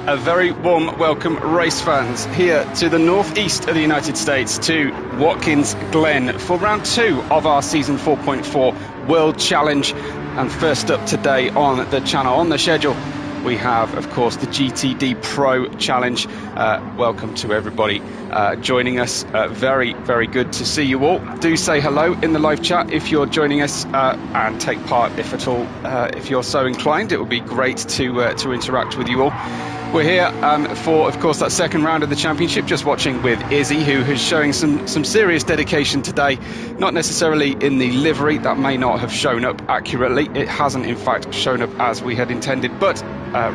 A very warm welcome, race fans, here to the northeast of the United States, to Watkins, Glen, for round 2 of our Season 4.4 World Challenge. And first up today on the channel, on the schedule, we have, of course, the GTD Pro Challenge. Welcome to everybody joining us. Very, very good to see you all. Do say hello in the live chat if you're joining us, and take part if at all, if you're so inclined. It would be great to interact with you all. We're here for, of course, that second round of the championship, just watching with Izzy, who is showing some serious dedication today. Not necessarily in the livery, that may not have shown up accurately. It hasn't, in fact, shown up as we had intended, but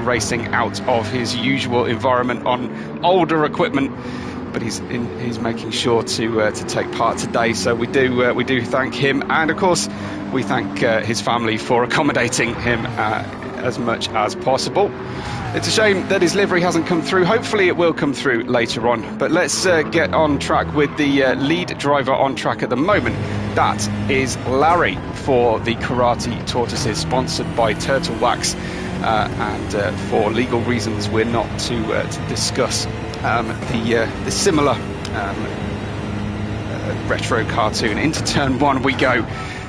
racing out of his usual environment on older equipment. But he's making sure to take part today, so we do thank him, and of course we thank his family for accommodating him as much as possible. It's a shame that his livery hasn't come through. Hopefully it will come through later on. But let's get on track with the lead driver on track at the moment. That is Larry for the Karate Tortoises, sponsored by Turtle Wax. And for legal reasons, we're not to discuss the similar retro cartoon. Into turn 1 we go.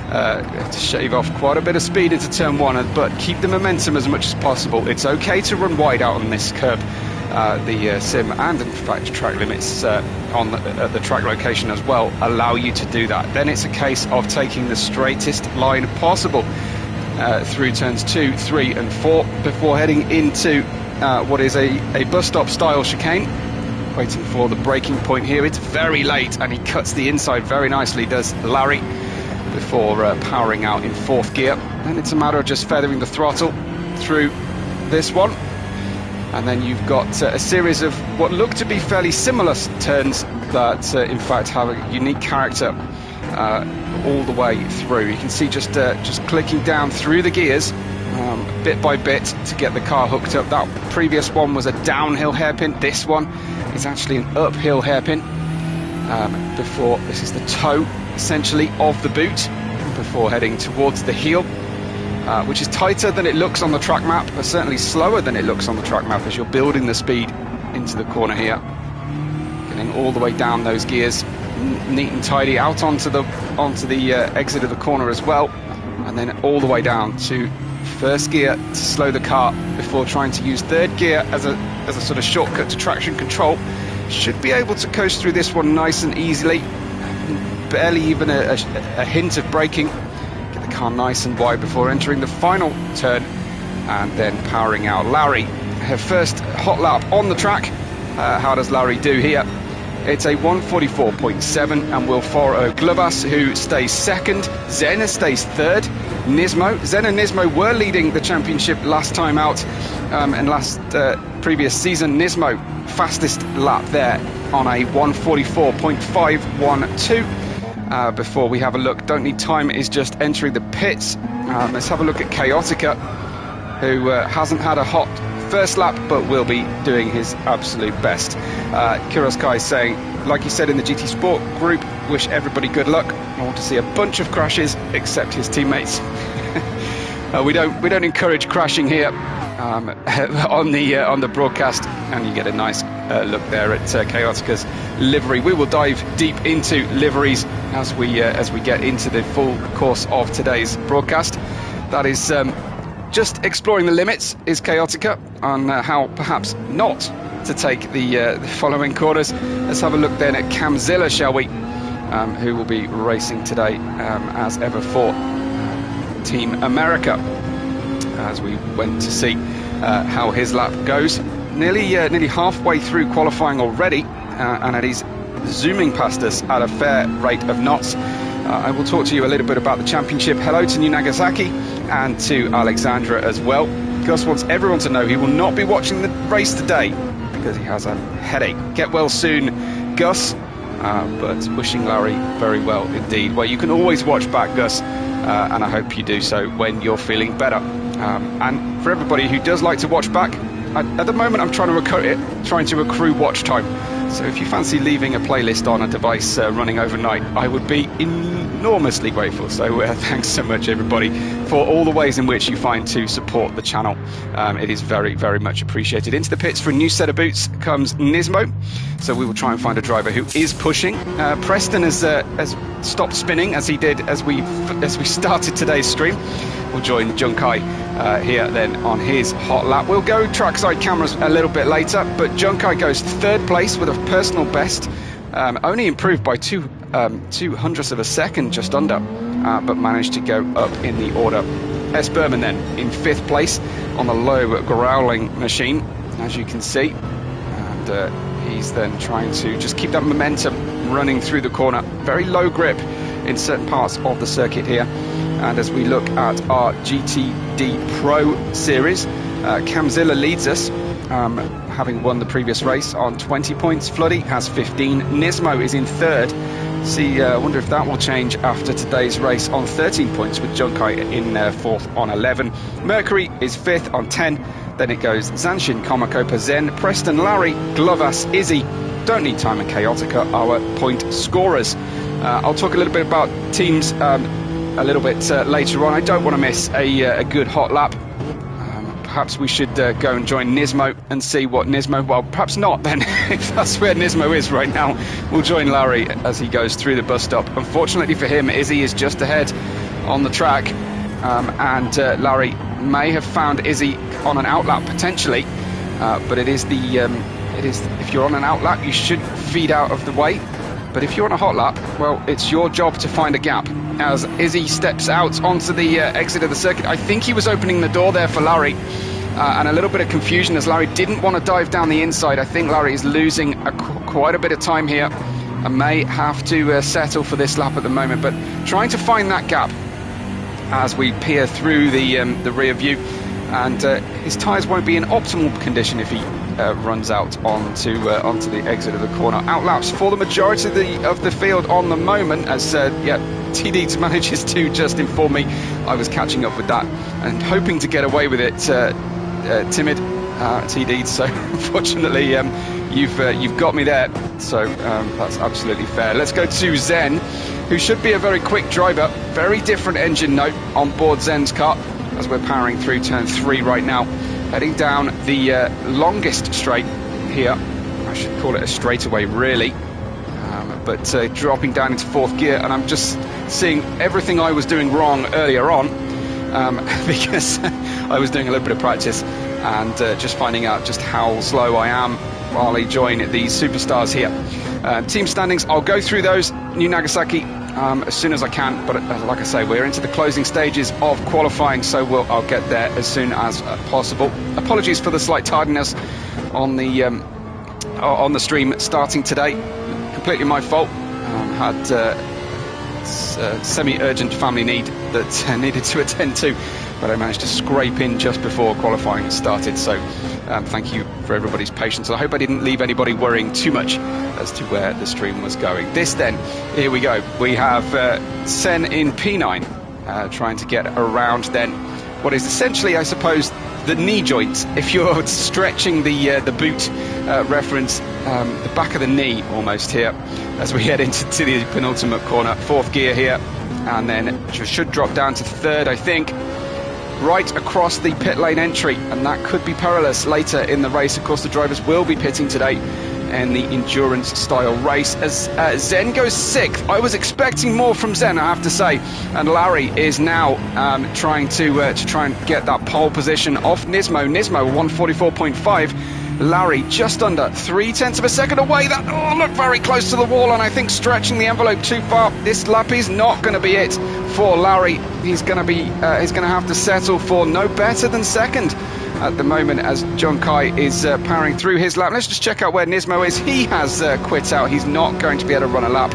To shave off quite a bit of speed into turn 1, but keep the momentum as much as possible. It's okay to run wide out on this curb. The sim and, in fact, track limits at the track location as well allow you to do that. Then it's a case of taking the straightest line possible through turns 2, 3 and 4 before heading into what is a bus stop style chicane. Waiting for the braking point here. It's very late and he cuts the inside very nicely, does Larry, before powering out in 4th gear. Then it's a matter of just feathering the throttle through this one, and then you've got a series of what look to be fairly similar turns that in fact have a unique character all the way through. You can see just clicking down through the gears bit by bit to get the car hooked up. That previous one was a downhill hairpin. This one is actually an uphill hairpin. Before, this is the toe essentially of the boot before heading towards the heel, which is tighter than it looks on the track map, but certainly slower than it looks on the track map as you're building the speed into the corner here. Getting all the way down those gears, neat and tidy, out onto the exit of the corner as well, and then all the way down to 1st gear to slow the car before trying to use 3rd gear as a sort of shortcut to traction control. Should be able to coast through this one nice and easily. Barely even a hint of braking. Get the car nice and wide before entering the final turn and then powering out. Larry, her first hot lap on the track. How does Larry do here? It's a 1:44.7 and will follow Glubas, who stays 2nd. Zen stays 3rd. Zen and Nismo were leading the championship last time out, and previous season. Nismo fastest lap there on a 1:44.512. Before we have a look, don't need time, is just entering the pits. Let's have a look at Chaotica, who hasn't had a hot first lap but will be doing his absolute best. Kuroskai saying, like he said in the GT Sport group, wish everybody good luck. I want to see a bunch of crashes except his teammates. We don't encourage crashing here on the broadcast, and you get a nice look there at Chaotica's livery. We will dive deep into liveries as we get into the full course of today's broadcast. That is just exploring the limits, is Chaotica, on how perhaps not to take the following corners. Let's have a look then at Camzilla, shall we, who will be racing today as ever for Team America, as we went to see how his lap goes. Nearly halfway through qualifying already, and he's zooming past us at a fair rate of knots. I will talk to you a little bit about the championship. Hello to New Nagasaki and to Alexandra as well. Gus wants everyone to know he will not be watching the race today because he has a headache. Get well soon, Gus. But wishing Larry very well indeed. Well, you can always watch back, Gus, and I hope you do so when you're feeling better. And for everybody who does like to watch back, at the moment I'm trying to accrue watch time. So if you fancy leaving a playlist on a device running overnight, I would be enormously grateful. So thanks so much, everybody, for all the ways in which you find to support the channel. It is very, very much appreciated. Into the pits for a new set of boots comes Nismo. So we will try and find a driver who is pushing. Preston has stopped spinning as he did as we started today's stream. We'll join Junkai here then on his hot lap. We'll go trackside cameras a little bit later, but Junkai goes third place with a personal best, only improved by 2/100ths of a second, just under, but managed to go up in the order. S. Berman then in fifth place on the low growling machine, as you can see, and he's then trying to just keep that momentum running through the corner. Very low grip in certain parts of the circuit here. And as we look at our GTD Pro Series, Camzilla leads us, having won the previous race on 20 points. Floody has 15. Nismo is in third. I wonder if that will change after today's race on 13 points, with Junkai in fourth on 11. Mercury is fifth on 10. Then it goes Zanshin, Komakopa, Zen, Preston, Larry, Glovas, Izzy, Don't Need Time and Chaotica, our point scorers. I'll talk a little bit about teams a little bit later on. I don't want to miss a good hot lap. Perhaps we should go and join Nismo and see what Nismo... Well, perhaps not then, if that's where Nismo is right now. We'll join Larry as he goes through the bus stop. Unfortunately for him, Izzy is just ahead on the track, and Larry may have found Izzy on an outlap potentially, but it is if you're on an outlap, you should feed out of the way. But if you're on a hot lap, well, it's your job to find a gap. As Izzy steps out onto the exit of the circuit, I think he was opening the door there for Larry, and a little bit of confusion as Larry didn't want to dive down the inside. I think Larry is losing quite a bit of time here and may have to settle for this lap at the moment, but trying to find that gap as we peer through the rear view. And his tyres won't be in optimal condition if he runs out onto the exit of the corner. Outlaps for the majority of the field on the moment, as TD manages to just inform me I was catching up with that and hoping to get away with it. Timid TD, so unfortunately you've got me there, so that's absolutely fair. Let's go to Zen, who should be a very quick driver. Very different engine note on board Zen's car as we're powering through turn 3 right now, heading down the longest straight here. I should call it a straightaway really, but dropping down into fourth gear, and I'm just seeing everything I was doing wrong earlier on, because I was doing a little bit of practice and just finding out just how slow I am while I join these superstars here. Team standings, I'll go through those. New Nagasaki as soon as I can, but like I say, we're into the closing stages of qualifying, so I'll get there as soon as possible. Apologies for the slight tardiness on the stream starting today. Completely my fault. Had semi-urgent family need that needed to attend to, but I managed to scrape in just before qualifying started, so thank you for everybody's patience. I hope I didn't leave anybody worrying too much as to where the stream was going. This then, here we go. We have Sen in P9 trying to get around then what is essentially, I suppose, the knee joint. If you're stretching the boot reference, the back of the knee almost here, as we head into the penultimate corner. Fourth gear here, and then should drop down to third, I think, right across the pit lane entry, and that could be perilous later in the race. Of course, the drivers will be pitting today in the endurance style race, as Zen goes sixth. I was expecting more from Zen, I have to say, and Larry is now trying to try and get that pole position off Nismo. Nismo 144.5, Larry just under 0.3 of a second away. That looked very close to the wall, and I think stretching the envelope too far. This lap is not going to be it for Larry. He's going to have to settle for no better than second at the moment as Junkai is powering through his lap. Let's just check out where Nismo is. He has quit out. He's not going to be able to run a lap.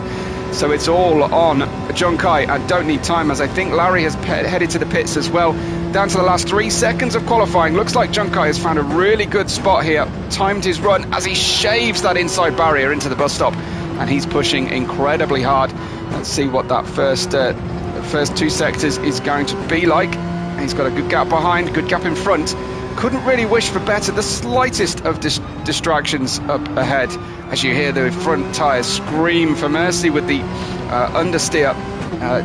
So it's all on Junkai. I don't need time, as I think Larry has headed to the pits as well. Down to the last 3 seconds of qualifying. Looks like Junkai has found a really good spot here. Timed his run as he shaves that inside barrier into the bus stop. And he's pushing incredibly hard. Let's see what that first 2 sectors is going to be like. He's got a good gap behind, good gap in front. couldn't really wish for better. The slightest of distractions up ahead as you hear the front tyres scream for mercy with the understeer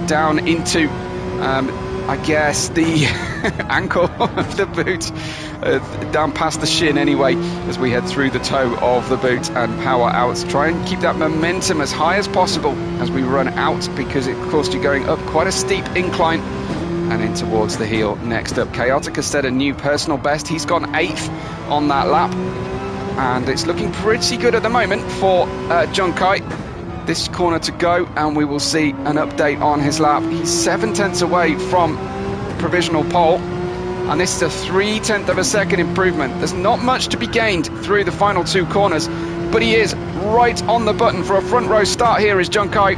down into I guess the ankle of the boot, down past the shin anyway, as we head through the toe of the boot and power out. Try and keep that momentum as high as possible as we run out, because of course you're going up quite a steep incline and in towards the heel. Next up, Chaotic has set a new personal best. He's gone 8th on that lap, and it's looking pretty good at the moment for Junkai. This corner to go, and we will see an update on his lap. He's 7/10 away from provisional pole, and this is a 3/10 of a second improvement. There's not much to be gained through the final 2 corners, but he is right on the button for a front row start. Here is Junkai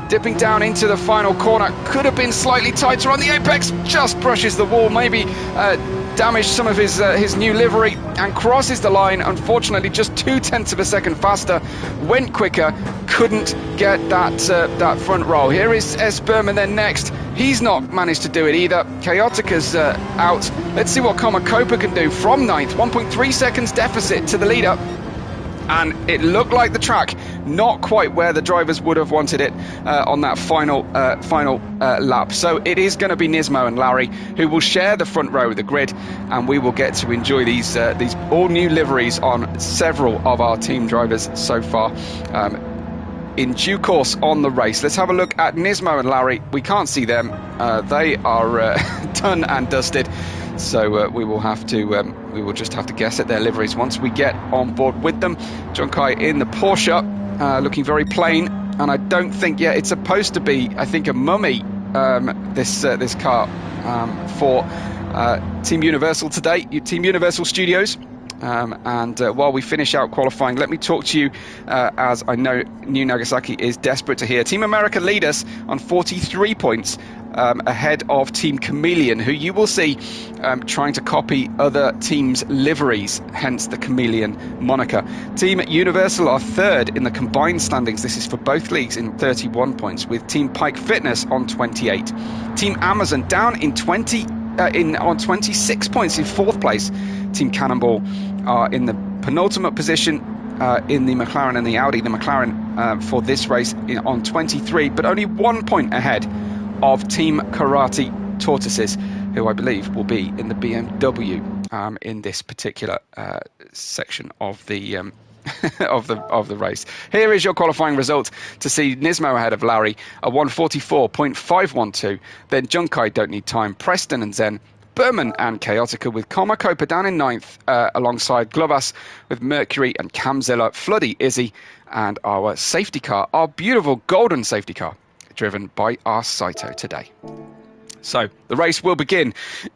dipping down into the final corner. Could have been slightly tighter on the apex, just brushes the wall, maybe damaged some of his new livery, and crosses the line. Unfortunately, just 2/10 of a second faster, went quicker, couldn't get that front roll. Here is S. Berman then next. He's not managed to do it either. Chaotica's out. Let's see what Copa can do from 9th. 1.3 seconds deficit to the leader. And it looked like the track not quite where the drivers would have wanted it on that final lap. So it is going to be Nismo and Larry who will share the front row of the grid, and we will get to enjoy these all new liveries on several of our team drivers so far. In due course on the race. Let's have a look at Nismo and Larry. We can't see them. They are done and dusted. So we will just have to guess at their liveries once we get on board with them. Junkai in the Porsche, looking very plain, and I don't think yet it's supposed to be, I think, a mummy, this car for Team Universal today, Team Universal Studios. And while we finish out qualifying, let me talk to you, as I know New Nagasaki is desperate to hear. Team America lead us on 43 points, ahead of Team Chameleon, who you will see trying to copy other teams' liveries, hence the Chameleon moniker. Team Universal are 3rd in the combined standings. This is for both leagues in 31 points, with Team Pike Fitness on 28. Team Amazon down in on 26 points in 4th place. Team Cannonball are in the penultimate position in the McLaren and the Audi. The McLaren for this race on 23, but only 1 point ahead of Team Karate Tortoises, who I believe will be in the BMW in this particular section of the of the race. Here is your qualifying result to see Nismo ahead of Larry, a 1:44.512. Then Junkai, Don't Need Time, Preston and Zen, Berman and Chaotica, with Copa down in 9th, alongside Glovas with Mercury and Camzilla, Floody, Izzy, and our safety car, our beautiful golden safety car, driven by our Saito today. So the race will begin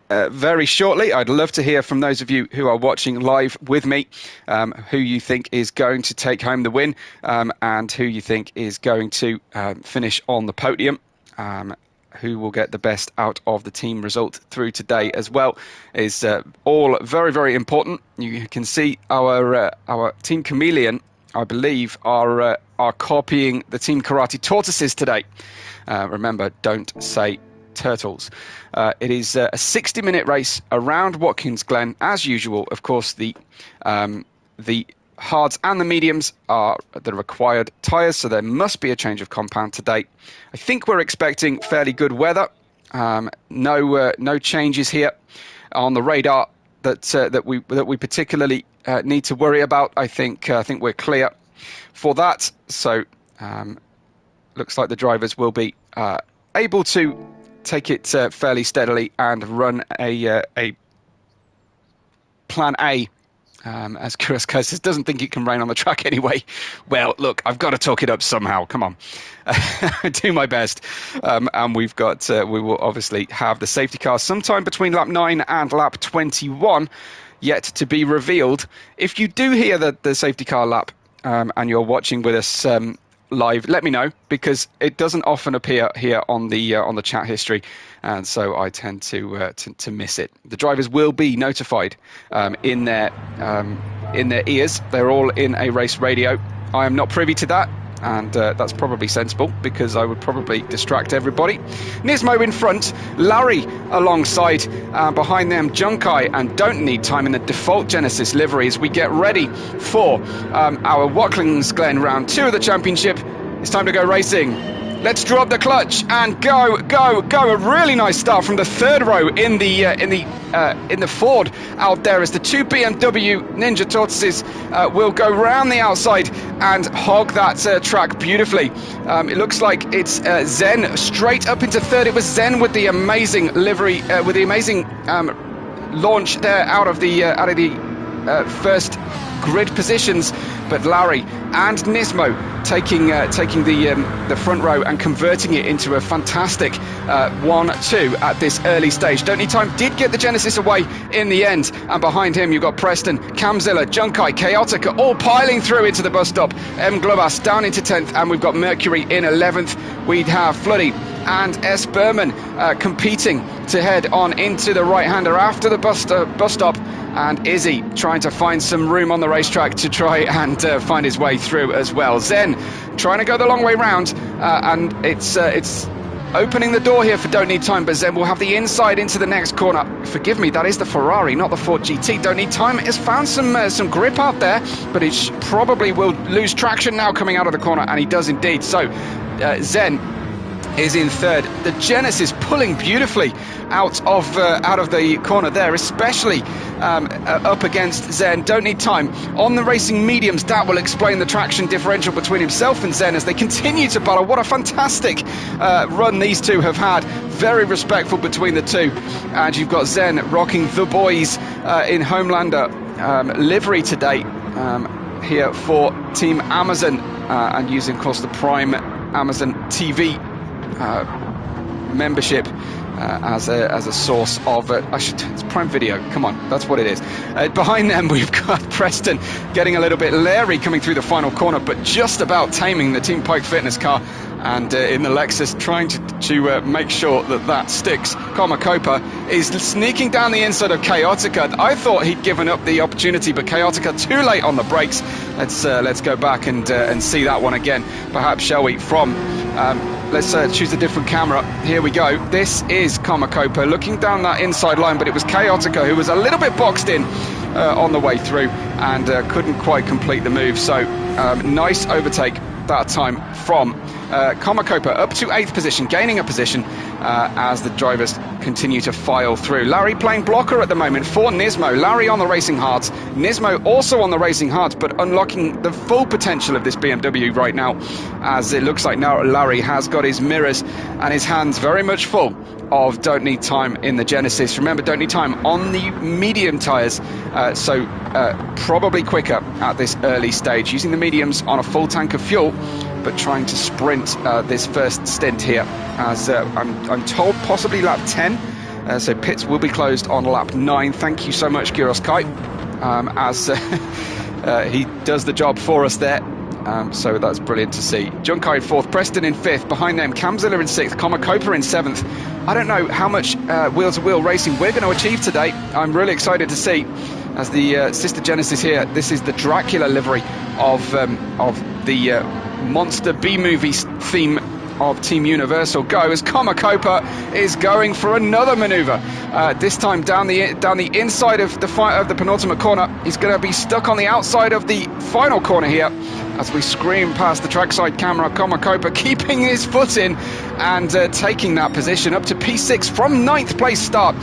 very shortly. I'd love to hear from those of you who are watching live with me, who you think is going to take home the win, and who you think is going to finish on the podium. Who will get the best out of the team result through today as well is all very, very important. You can see our Team Chameleon, I believe, are copying the Team Karate Tortoises today. Remember, don't say turtles. It is a 60-minute race around Watkins Glen, as usual. Of course, the hards and the mediums are the required tyres, so there must be a change of compound today. I think we're expecting fairly good weather. No changes here on the radar that we particularly need to worry about. I think we're clear for that. So looks like the drivers will be able to take it fairly steadily and run a plan A. As Kuroska says, doesn't think it can rain on the track anyway. Well, look, I've got to talk it up somehow. Come on. Do my best. And we will obviously have the safety car sometime between lap 9 and lap 21, yet to be revealed. If you do hear the safety car lap and you're watching with us live, let me know, because it doesn't often appear here on the chat history, and so I tend to miss it. The drivers will be notified in their ears. They're all in a race radio. I am not privy to that. and that's probably sensible because I would probably distract everybody. Nismo in front, Larry alongside, behind them Junkai and Don't Need Time in the default Genesis livery as we get ready for our Watkins Glen round 2 of the championship. It's time to go racing. Let's drop the clutch and go. A really nice start from the third row in the Ford out there as the 2 BMW Ninja Tortoises will go round the outside and hog that track beautifully. It looks like it's Zen straight up into third. It was Zen with the amazing livery, with the amazing launch there out of the first grid positions, but Larry and Nismo taking the front row and converting it into a fantastic 1-2 at this early stage. Don't Need Time did get the Genesis away in the end, and behind him you've got Preston, Camzilla, Junkai, Chaotica all piling through into the bus stop. M. Globas down into 10th, and we've got Mercury in 11th. We'd have Floody and S. Berman competing to head on into the right-hander after the bus stop, and Izzy trying to find some room on the racetrack to try and find his way through as well. Zen trying to go the long way round, and it's opening the door here for Don't Need Time, but Zen will have the inside into the next corner. Forgive me, that is the Ferrari, not the Ford GT. Don't Need Time has found some grip out there, but he probably will lose traction now coming out of the corner, and he does indeed. So Zen is in third. The Genesis pulling beautifully out of the corner there, especially up against Zen. Don't Need Time on the racing mediums. That will explain the traction differential between himself and Zen as they continue to battle. What a fantastic run these two have had. Very respectful between the two. And you've got Zen rocking the boys in Homelander livery today here for Team Amazon, and using, of course, the Prime Amazon TV membership as a source of it's Prime Video. Come on, that's what it is. Behind them we've got Preston getting a little bit leery coming through the final corner, but just about taming the Team Pike Fitness car, and in the Lexus trying to make sure that sticks. Komakopa is sneaking down the inside of Chaotica. I thought he'd given up the opportunity, but Chaotica too late on the brakes. Let's go back and see that one again, perhaps, shall we, from let's choose a different camera. Here we go. This is Komakopa looking down that inside line, but it was Chaotica who was a little bit boxed in on the way through and couldn't quite complete the move. So nice overtake that time from Komakopa up to 8th position, gaining a position as the drivers continue to file through. Larry playing blocker at the moment for Nismo. Larry on the racing hards, Nismo also on the racing hards, but unlocking the full potential of this BMW right now, as it looks like now Larry has got his mirrors and his hands very much full of Don't Need Time in the Genesis. Remember, Don't Need Time on the medium tyres, so probably quicker at this early stage, using the mediums on a full tank of fuel, but trying to sprint this first stint here, as I'm told possibly lap 10, so pits will be closed on lap 9. Thank you so much, Gyros Kai, as he does the job for us there. So that's brilliant to see. Junkai in 4th, Preston in 5th, behind them Camzilla in 6th, Komakopa in 7th. I don't know how much wheel-to-wheel racing we're going to achieve today. I'm really excited to see, as the sister Genesis here. This is the Dracula livery of the monster B-movie theme of Team Universal. Go as Komakopa is going for another maneuver. This time down the inside of the penultimate corner. He's going to be stuck on the outside of the final corner here, as we scream past the trackside camera. Komakopa keeping his foot in and taking that position up to P6 from 9th place start.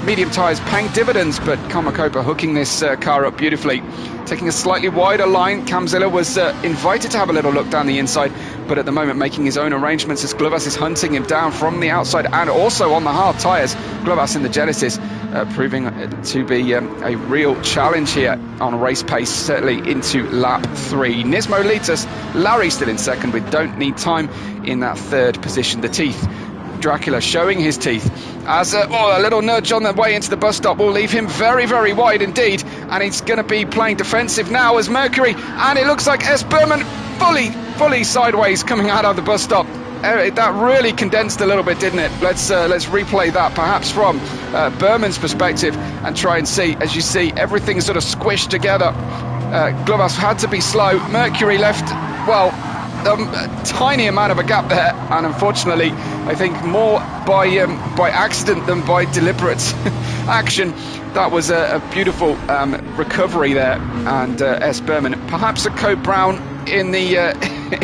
Medium tyres paying dividends, but Komakopa hooking this car up beautifully, taking a slightly wider line. Camzilla was invited to have a little look down the inside, but at the moment making his own arrangements as Globas is hunting him down from the outside and also on the hard tyres. Globas in the Genesis proving to be a real challenge here on race pace, certainly into lap 3. Nismo leads us. Larry still in 2nd with Don't Need Time in that 3rd position. The teeth, Dracula showing his teeth as a little nudge on the way into the bus stop will leave him very, very wide indeed, and he's going to be playing defensive now as Mercury, and it looks like S. Berman fully sideways coming out of the bus stop. That really condensed a little bit, didn't it? Let's replay that perhaps from Berman's perspective and try and see. As you see, everything sort of squished together. Globas had to be slow. Mercury left, well, a tiny amount of a gap there, and unfortunately, I think more by accident than by deliberate action. That was a beautiful recovery there, and S. Berman, perhaps a Code Brown in the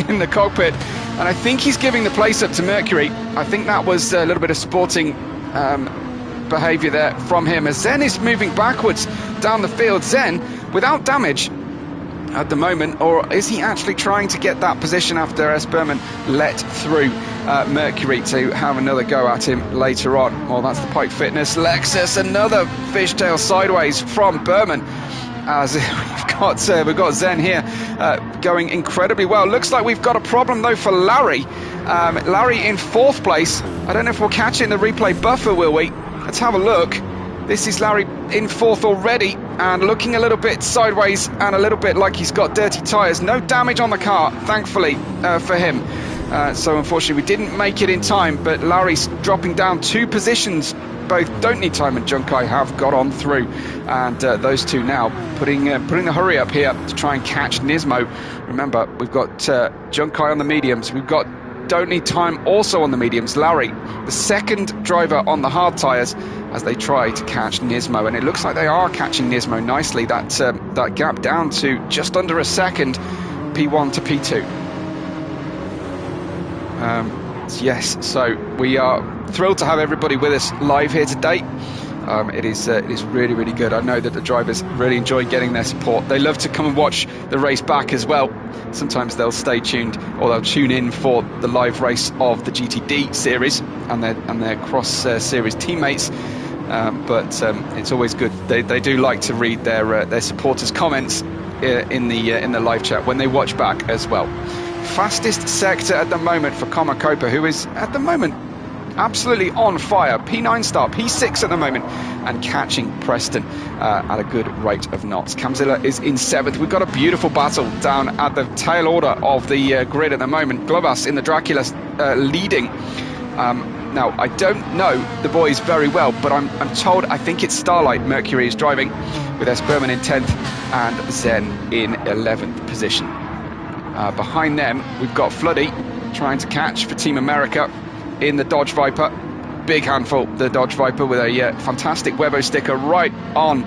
in the cockpit, and I think he's giving the place up to Mercury. I think that was a little bit of sporting behaviour there from him, as Zen is moving backwards down the field. Zen without damage at the moment, or is he actually trying to get that position after S. Berman let through Mercury to have another go at him later on? Well, that's the Pike Fitness Lexus, another fishtail sideways from Berman, as we've got Zen here going incredibly well. Looks like we've got a problem though for Larry. Larry in 4th place. I don't know if we'll catch it in the replay buffer, will we? Let's have a look. This is Larry in 4th already, and looking a little bit sideways and a little bit like he's got dirty tyres. No damage on the car, thankfully, for him. So unfortunately we didn't make it in time, but Larry's dropping down 2 positions. Both Don't Need Time and Junkai have got on through, and those two now putting the hurry up here to try and catch Nismo. Remember, we've got Junkai on the mediums, we've got Don't Need Time also on the mediums. Larry, the second driver on the hard tyres, as they try to catch Nismo, and it looks like they are catching Nismo nicely. That gap down to just under a second, P1 to P2. Yes, so we are thrilled to have everybody with us live here today. It is really, really good. I know that the drivers really enjoy getting their support. They love to come and watch the race back as well. Sometimes they'll stay tuned, or they'll tune in for the live race of the GTD series and their cross series teammates. But it's always good. They do like to read their supporters' comments in the live chat when they watch back as well. Fastest sector at the moment for Komakopa, who is at the moment absolutely on fire. P9 start, P6 at the moment, and catching Preston at a good rate of knots. Kamzilla is in 7th. We've got a beautiful battle down at the tail order of the grid at the moment. Globas in the Dracula leading. Now, I don't know the boys very well, but I'm told, I think it's Starlight Mercury is driving, with S. Berman in 10th and Zen in 11th position. Behind them, we've got Floody trying to catch for Team America in the Dodge Viper. Big handful, the Dodge Viper, with a fantastic Webbo sticker right on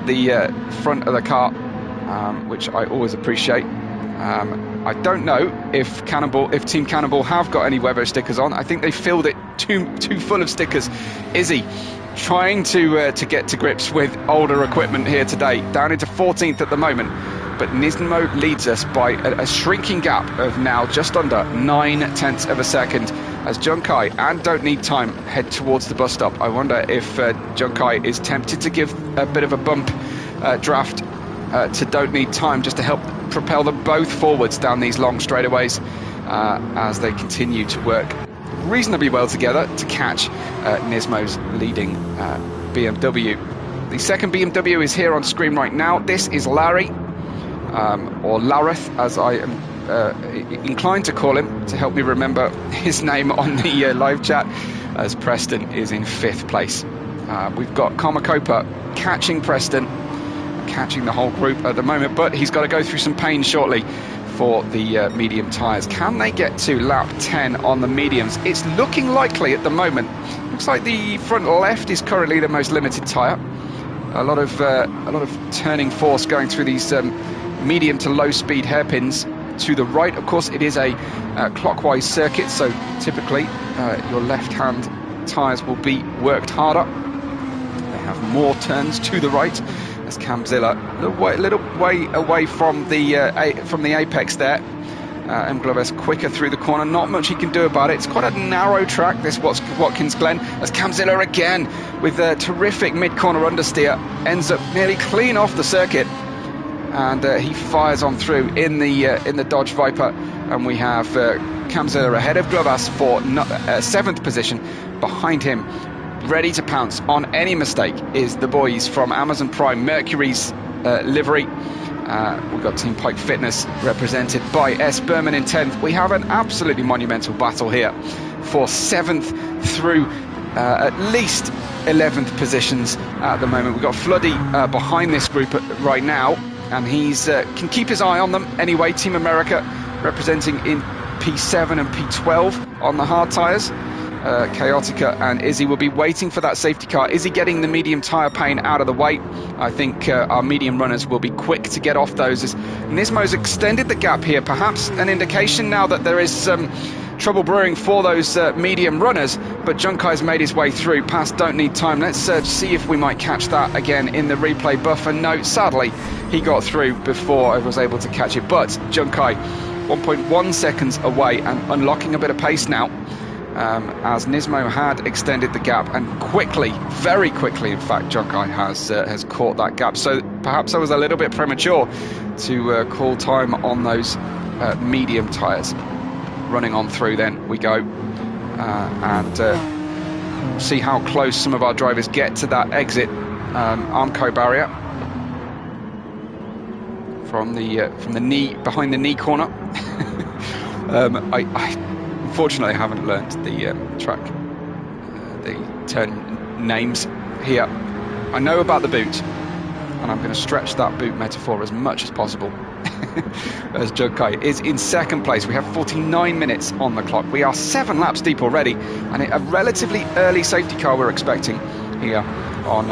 the front of the car, which I always appreciate. I don't know if Team Cannonball have got any Webbo stickers on. I think they filled it too full of stickers. Izzy trying to get to grips with older equipment here today, down into 14th at the moment. But Nismo leads us by a shrinking gap of now just under 9/10 of a second, as Junkai and Don't Need Time head towards the bus stop. I wonder if Junkai is tempted to give a bit of a bump draft to Don't Need Time, just to help propel them both forwards down these long straightaways as they continue to work reasonably well together to catch Nismo's leading BMW. The second BMW is here on screen right now. This is Larry, or Lareth, as I am inclined to call him, to help me remember his name on the live chat, as Preston is in 5th place. We've got Komakopa catching Preston, catching the whole group at the moment, but he's got to go through some pain shortly for the medium tyres. Can they get to lap 10 on the mediums? It's looking likely at the moment. Looks like the front left is currently the most limited tyre. A lot of turning force going through these medium to low speed hairpins. To the right, of course, it is a clockwise circuit, so typically your left hand tyres will be worked harder. They have more turns to the right, as Kamzilla a little way away from the apex there. M. Glover's quicker through the corner, not much he can do about it. It's quite a narrow track, this Watkins Glen, as Kamzilla again with a terrific mid-corner understeer ends up nearly clean off the circuit, and he fires on through in the Dodge Viper, and we have Kamzilla ahead of Glovas for 7th position. Behind him, ready to pounce on any mistake, is the boys from Amazon Prime Mercury's livery. We've got Team Pike Fitness represented by S. Berman in 10th. We have an absolutely monumental battle here for 7th through at least 11th positions at the moment. We've got Floody behind this group right now, and he's can keep his eye on them anyway. Team America representing in P7 and P12 on the hard tyres. Chaotica and Izzy will be waiting for that safety car. Izzy getting the medium tyre pane out of the way. I think our medium runners will be quick to get off those, as Nismo's extended the gap here. Perhaps an indication now that there is some trouble brewing for those medium runners, but Junkai's made his way through past Don't Need Time. Let's see if we might catch that again in the replay buffer. No, sadly he got through before I was able to catch it, but Junkai 1.1 seconds away and unlocking a bit of pace now, as Nismo had extended the gap, and quickly, very quickly in fact, Junkai has caught that gap. So perhaps I was a little bit premature to call time on those medium tyres. Running on through, then we go and see how close some of our drivers get to that exit Armco barrier from the knee, behind the knee corner. I unfortunately haven't learned the track, the turn names here. I know about the boot, and I'm going to stretch that boot metaphor as much as possible. As Junkai is in second place. We have 49 minutes on the clock. We are 7 laps deep already, and a relatively early safety car we're expecting here on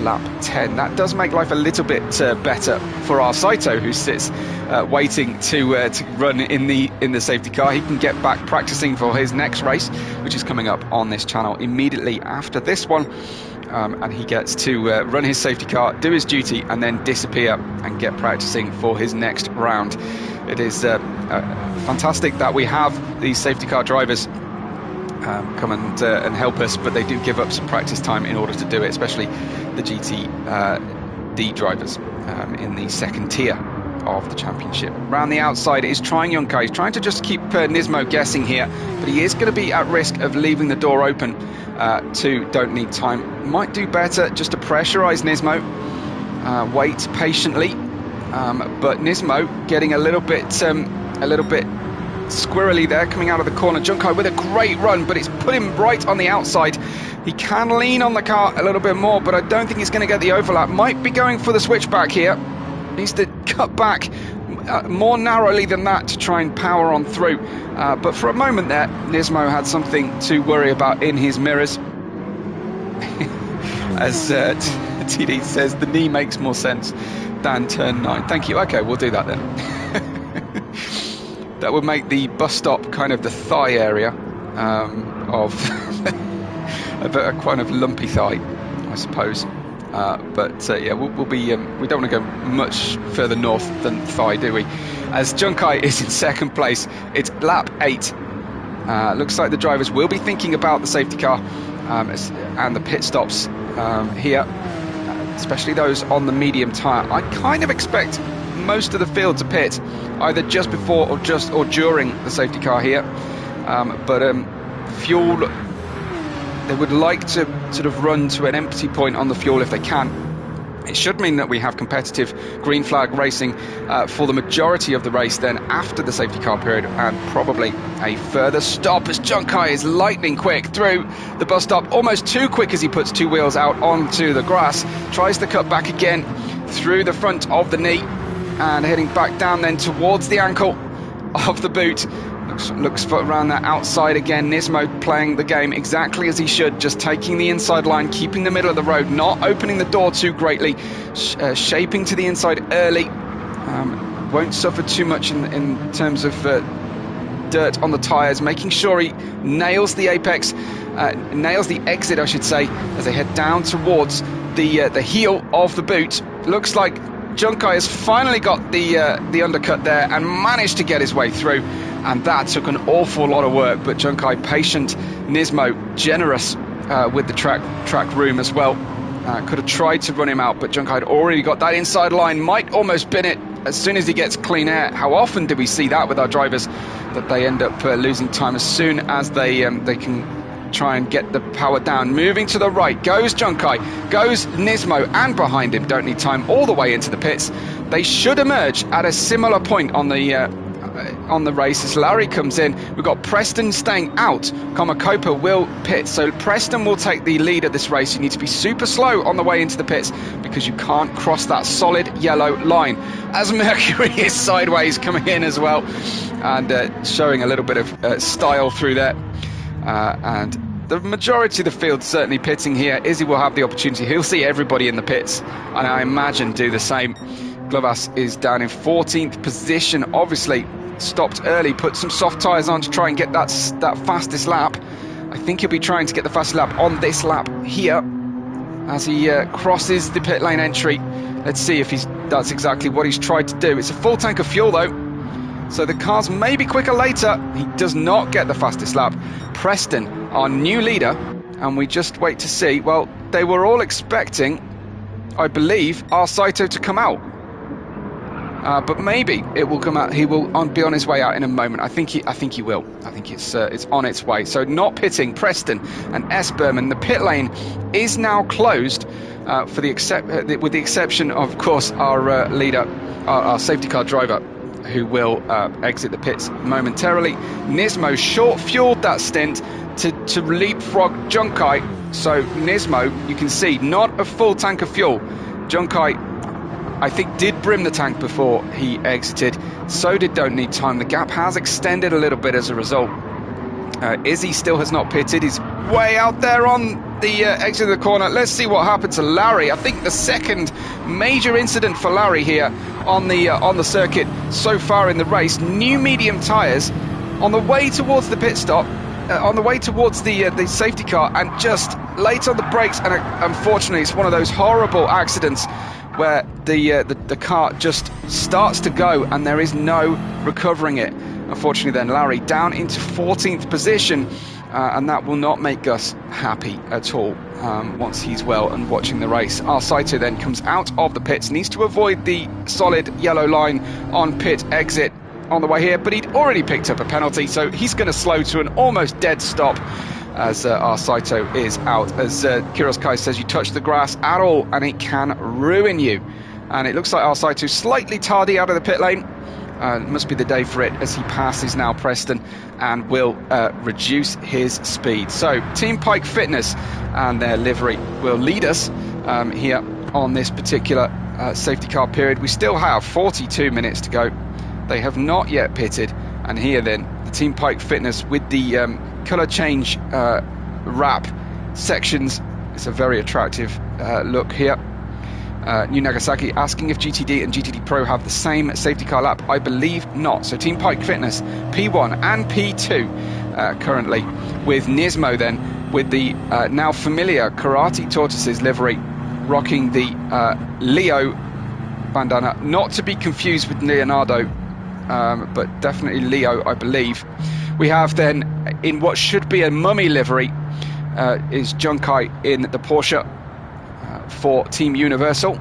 lap 10. That does make life a little bit better for our Saito, who sits waiting to run in the safety car. He can get back practicing for his next race, which is coming up on this channel immediately after this one. And he gets to run his safety car, do his duty, and then disappear and get practicing for his next round. It is fantastic that we have these safety car drivers come and help us, but they do give up some practice time in order to do it, especially the GTD drivers in the second tier of the championship. Round the outside is trying Junkai. He's trying to just keep Nismo guessing here, but he is going to be at risk of leaving the door open to Don't Need Time. Might do better just to pressurize Nismo, wait patiently, but Nismo getting a little bit squirrely there, coming out of the corner. Junkai with a great run, but it's put him right on the outside. He can lean on the car a little bit more, but I don't think he's going to get the overlap. Might be going for the switchback here. Needs to cut back more narrowly than that to try and power on through. But for a moment there, Nismo had something to worry about in his mirrors. As TD says, the knee makes more sense than turn 9. Thank you. Okay, we'll do that then. That would make the bus stop kind of the thigh area of a kind of lumpy thigh, I suppose. Yeah, we'll be. We don't want to go much further north than thigh, do we? As Junkai is in second place, it's lap 8. Looks like the drivers will be thinking about the safety car and the pit stops here, especially those on the medium tyre. I kind of expect most of the field to pit either just before or during the safety car here, but fuel, they would like to sort of run to an empty point on the fuel if they can. It should mean that we have competitive green flag racing for the majority of the race then after the safety car period, and probably a further stop as Junkai is lightning quick through the bus stop, almost too quick as he puts 2 wheels out onto the grass, tries to cut back again through the front of the knee and heading back down then towards the ankle of the boot. Looks for around that outside again. Nismo playing the game exactly as he should, just taking the inside line, keeping the middle of the road, not opening the door too greatly, shaping to the inside early. Won't suffer too much in terms of dirt on the tyres, making sure he nails the apex, nails the exit I should say, as they head down towards the heel of the boot. Looks like Junkai has finally got the undercut there and managed to get his way through, and that took an awful lot of work, but Junkai patient, Nismo generous with the track room as well. Could have tried to run him out, but Junkai had already got that inside line, might almost bin it as soon as he gets clean air. How often do we see that with our drivers, that they end up losing time as soon as they can try and get the power down. Moving to the right goes Junkai, goes Nismo, and behind him Don't Need Time all the way into the pits. They should emerge at a similar point on the on the race as Larry comes in. We've got Preston staying out. Komakopa will pit, so Preston will take the lead of this race. You need to be super slow on the way into the pits because you can't cross that solid yellow line. As Mercury is sideways coming in as well, and showing a little bit of style through there, and the majority of the field certainly pitting here. Izzy will have the opportunity. He'll see everybody in the pits, and I imagine do the same. Glovas is down in 14th position, obviously stopped early, put some soft tyres on to try and get that fastest lap. I think he'll be trying to get the fastest lap on this lap here as he crosses the pit lane entry. Let's see if that's exactly what he's tried to do. It's a full tank of fuel though, so the cars may be quicker later. He does not get the fastest lap. Preston, our new leader, and we just wait to see. Well, they were all expecting, I believe, our Saito to come out. But maybe it will come out. He will be on his way out in a moment. I think he will. I think it's on its way. So not pitting, Preston and S. Berman. The pit lane is now closed with the exception of course, our leader, our safety car driver, who will exit the pits momentarily. Nismo short-fueled that stint to leapfrog Junkai. So Nismo, you can see, not a full tank of fuel. Junkai, I think, did brim the tank before he exited. So did Don't Need Time. The gap has extended a little bit as a result. Izzy still has not pitted. He's way out there on the exit of the corner. Let's see what happened to Larry. I think the second major incident for Larry here on the circuit so far in the race. New medium tyres on the way towards the pit stop, on the way towards the safety car, and just late on the brakes. And unfortunately, it's one of those horrible accidents where the car just starts to go and there is no recovering it. Unfortunately then Larry down into 14th position, and that will not make Gus happy at all once he's well and watching the race. Our Saito then comes out of the pits, needs to avoid the solid yellow line on pit exit on the way here, but he'd already picked up a penalty, so he's going to slow to an almost dead stop as our Saito is out. As Kiros Kai says, you touch the grass at all and it can ruin you. And it looks like our Saito slightly tardy out of the pit lane. It must be the day for it as he passes now Preston and will reduce his speed. So Team Pike Fitness and their livery will lead us here on this particular safety car period. We still have 42 minutes to go. They have not yet pitted, and here then the Team Pike Fitness with the colour change wrap sections. It's a very attractive look here. New Nagasaki asking if GTD and GTD Pro have the same safety car lap. I believe not. So Team Pike Fitness P1 and P2 currently, with Nismo then with the now familiar Karate Tortoises livery, rocking the Leo bandana, not to be confused with Leonardo, but definitely Leo, I believe. We have then, in what should be a mummy livery, is Junkai in the Porsche for Team Universal.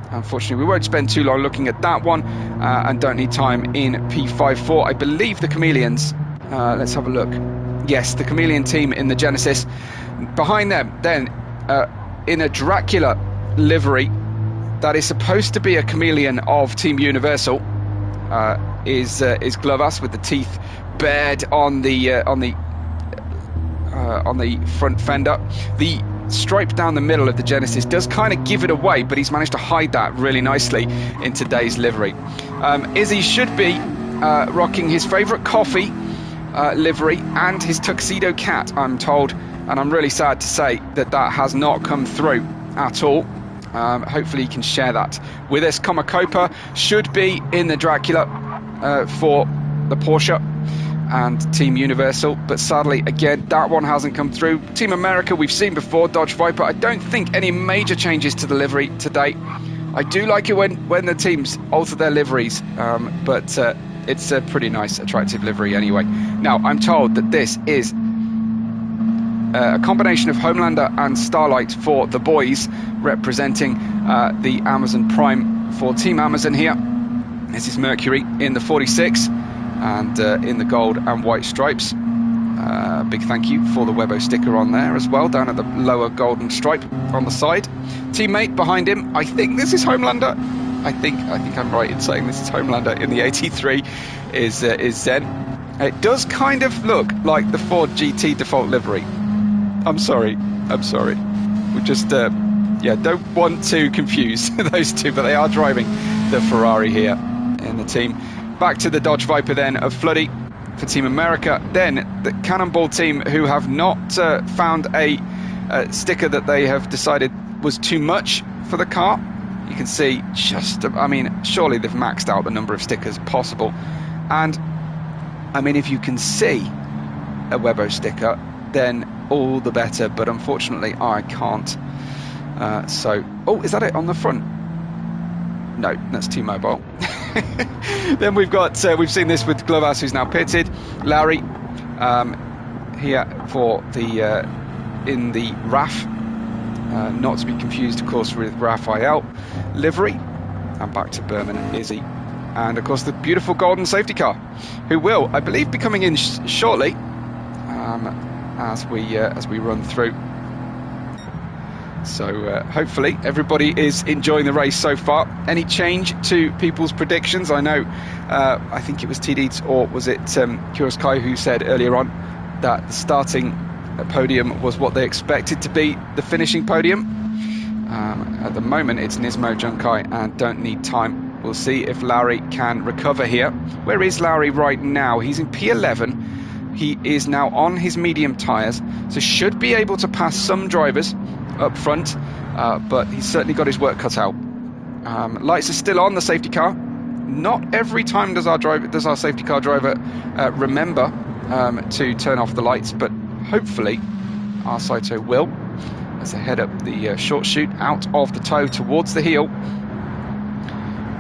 Unfortunately, we won't spend too long looking at that one, and Don't Need Time in P54. I believe the Chameleons, let's have a look. Yes, the Chameleon team in the Genesis. Behind them, then, in a Dracula livery, that is supposed to be a chameleon of Team Universal, is Glovas with the teeth bared on the front fender. The stripe down the middle of the Genesis does kind of give it away, but he's managed to hide that really nicely in today's livery. Izzy should be rocking his favourite coffee livery and his tuxedo cat, I'm told, and I'm really sad to say that has not come through at all. Hopefully he can share that with us. Komakopa should be in the Dracula for the Porsche and Team Universal, but sadly again that one hasn't come through. Team America we've seen before, Dodge Viper. I don't think any major changes to the livery today. I do like it when the teams alter their liveries, but it's a pretty nice attractive livery anyway. Now I'm told that this is a combination of Homelander and Starlight for the boys, representing the Amazon Prime for Team Amazon here. This is Mercury in the 46 and in the gold and white stripes. Big thank you for the Webbo sticker on there as well, down at the lower golden stripe on the side. Teammate behind him, I think this is Homelander. I think I'm right in saying this is Homelander in the 83 is Zen. It does kind of look like the Ford GT default livery. I'm sorry. We just don't want to confuse those two, but they are driving the Ferrari here in the team. Back to the Dodge Viper then of Floody for Team America. Then the Cannonball team, who have not found a sticker that they have decided was too much for the car. You can see surely they've maxed out the number of stickers possible. And I mean, if you can see a Webbo sticker, then all the better, but unfortunately I can't. Is that it on the front? No, that's T-Mobile. Then we've seen this with Glovas, who's now pitted. Larry here for the in the RAF, not to be confused of course with Raphael livery, and back to Berman and Izzy, and of course the beautiful golden safety car, who will, I believe, be coming in shortly as we run through. So hopefully everybody is enjoying the race so far. Any change to people's predictions? I know, I think it was TD, or was it Curious Kai, who said earlier on that the starting podium was what they expected to be the finishing podium. At the moment it's Nismo, Junkai and Don't Need Time. We'll see if Larry can recover here. Where is Larry right now? He's in P11. He is now on his medium tyres, so should be able to pass some drivers up front, but he's certainly got his work cut out. Lights are still on the safety car. Not every time does our safety car driver remember to turn off the lights, but hopefully our Saito will, as they head up the short chute out of the toe towards the heel.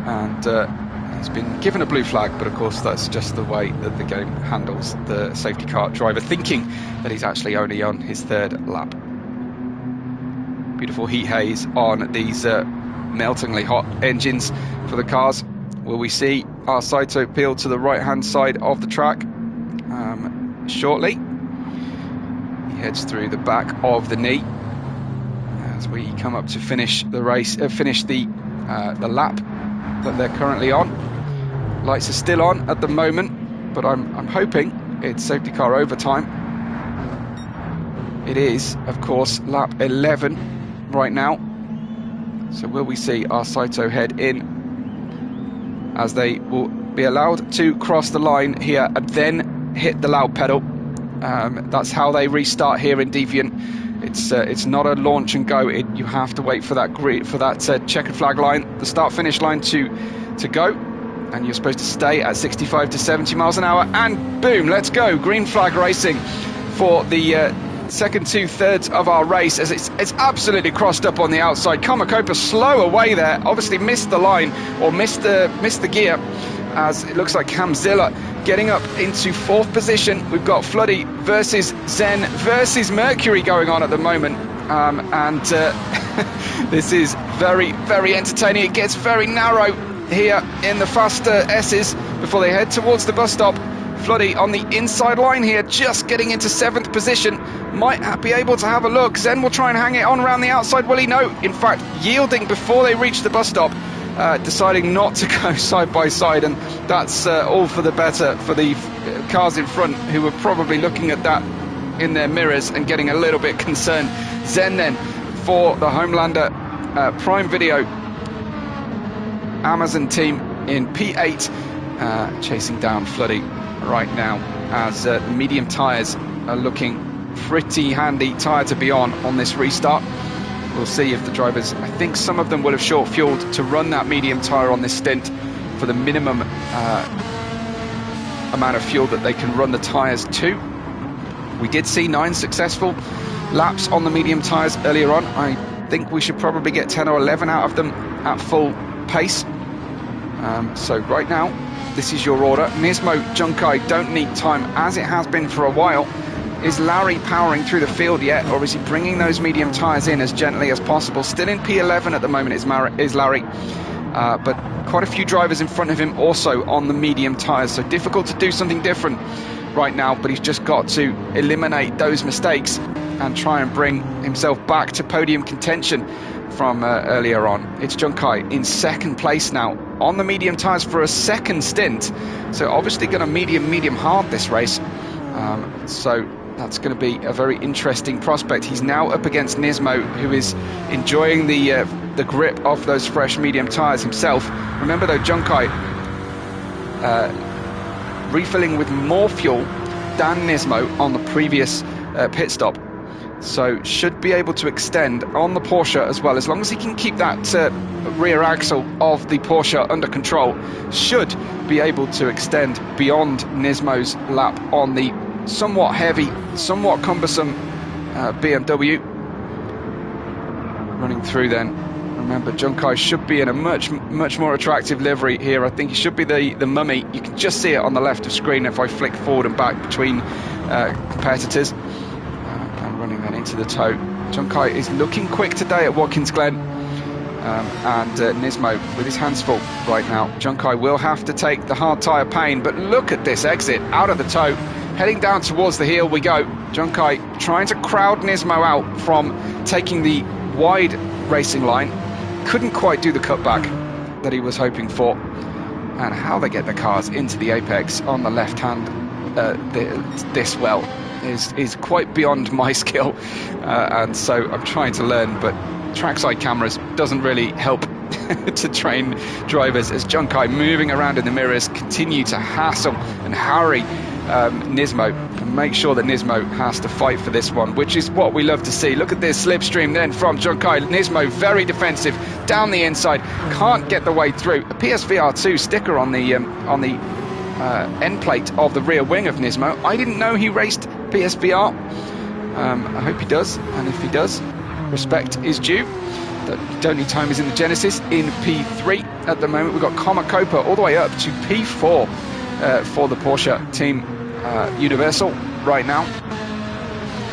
And he's been given a blue flag, but of course that's just the way that the game handles the safety car driver, thinking that he's actually only on his third lap. Beautiful heat haze on these meltingly hot engines for the cars. Will we see our Saito peel to the right hand side of the track shortly? He heads through the back of the knee as we come up to finish the race, finish the lap that they're currently on. Lights are still on at the moment, but I'm hoping it's safety car overtime. It is, of course, lap 11 right now. So will we see our Saito head in, as they will be allowed to cross the line here and then hit the loud pedal. That's how they restart here in Deviant. It's not a launch and go. You have to wait for that checkered flag line, the start finish line to go, and you're supposed to stay at 65 to 70 miles an hour, and boom, let's go. Green flag racing for the second 2/3 of our race, as it's absolutely crossed up on the outside. Kamakopa slow away there, obviously missed the line, or missed the gear, as it looks like Camzilla getting up into 4th position. We've got Floody versus Zen versus Mercury going on at the moment, and this is very, very entertaining. It gets very narrow here in the faster S's before they head towards the bus stop. Floody on the inside line here, just getting into 7th position. Might be able to have a look. Zen will try and hang it on around the outside. Will he? No. In fact, yielding before they reach the bus stop, deciding not to go side by side, and that's all for the better for the cars in front, who were probably looking at that in their mirrors and getting a little bit concerned. Zen then for the Homelander Prime Video Amazon team in P8, chasing down Floody right now, as the medium tyres are looking pretty handy tyre to be on this restart. We'll see if the drivers, I think some of them will have short fueled to run that medium tyre on this stint for the minimum amount of fuel that they can run the tyres to. We did see 9 successful laps on the medium tyres earlier on. I think we should probably get 10 or 11 out of them at full pace. So right now, this is your order. Nismo, Junkai, Don't Need Time, as it has been for a while. Is Larry powering through the field yet, or is he bringing those medium tyres in as gently as possible? Still in P11 at the moment is Larry, but quite a few drivers in front of him also on the medium tyres, so difficult to do something different right now, but he's just got to eliminate those mistakes and try and bring himself back to podium contention from earlier on. It's Junkai in second place now on the medium tyres for a second stint. So obviously going to medium hard this race. So that's going to be a very interesting prospect. He's now up against Nismo, who is enjoying the grip of those fresh medium tyres himself. Remember though, Junkai refilling with more fuel than Nismo on the previous pit stop. So should be able to extend on the Porsche as well, as long as he can keep that rear axle of the Porsche under control. Should be able to extend beyond Nismo's lap on the somewhat heavy, somewhat cumbersome BMW. Running through then. Remember, Junkai should be in a much more attractive livery here. I think he should be the mummy. You can just see it on the left of screen if I flick forward and back between competitors. And running then into the toe. Junkai is looking quick today at Watkins Glen. And Nismo with his hands full right now. Junkai will have to take the hard tyre pain, but look at this exit out of the toe. Heading down towards the heel we go. Junkai trying to crowd Nismo out from taking the wide racing line. Couldn't quite do the cutback that he was hoping for. And how they get the cars into the apex on the left hand this well is quite beyond my skill. And so I'm trying to learn, but trackside cameras doesn't really help to train drivers, as Junkai moving around in the mirrors continue to hassle and harry Nismo and make sure that Nismo has to fight for this one, which is what we love to see. Look at this slipstream then from Junkai. Nismo very defensive down the inside, can't get the way through. A PSVR2 sticker on the end plate of the rear wing of Nismo. I didn't know he raced PSVR. I hope he does, and if he does, respect is due. The only time is in the Genesis in P3 at the moment. We've got Comet Copa all the way up to P4 for the Porsche Team Universal right now,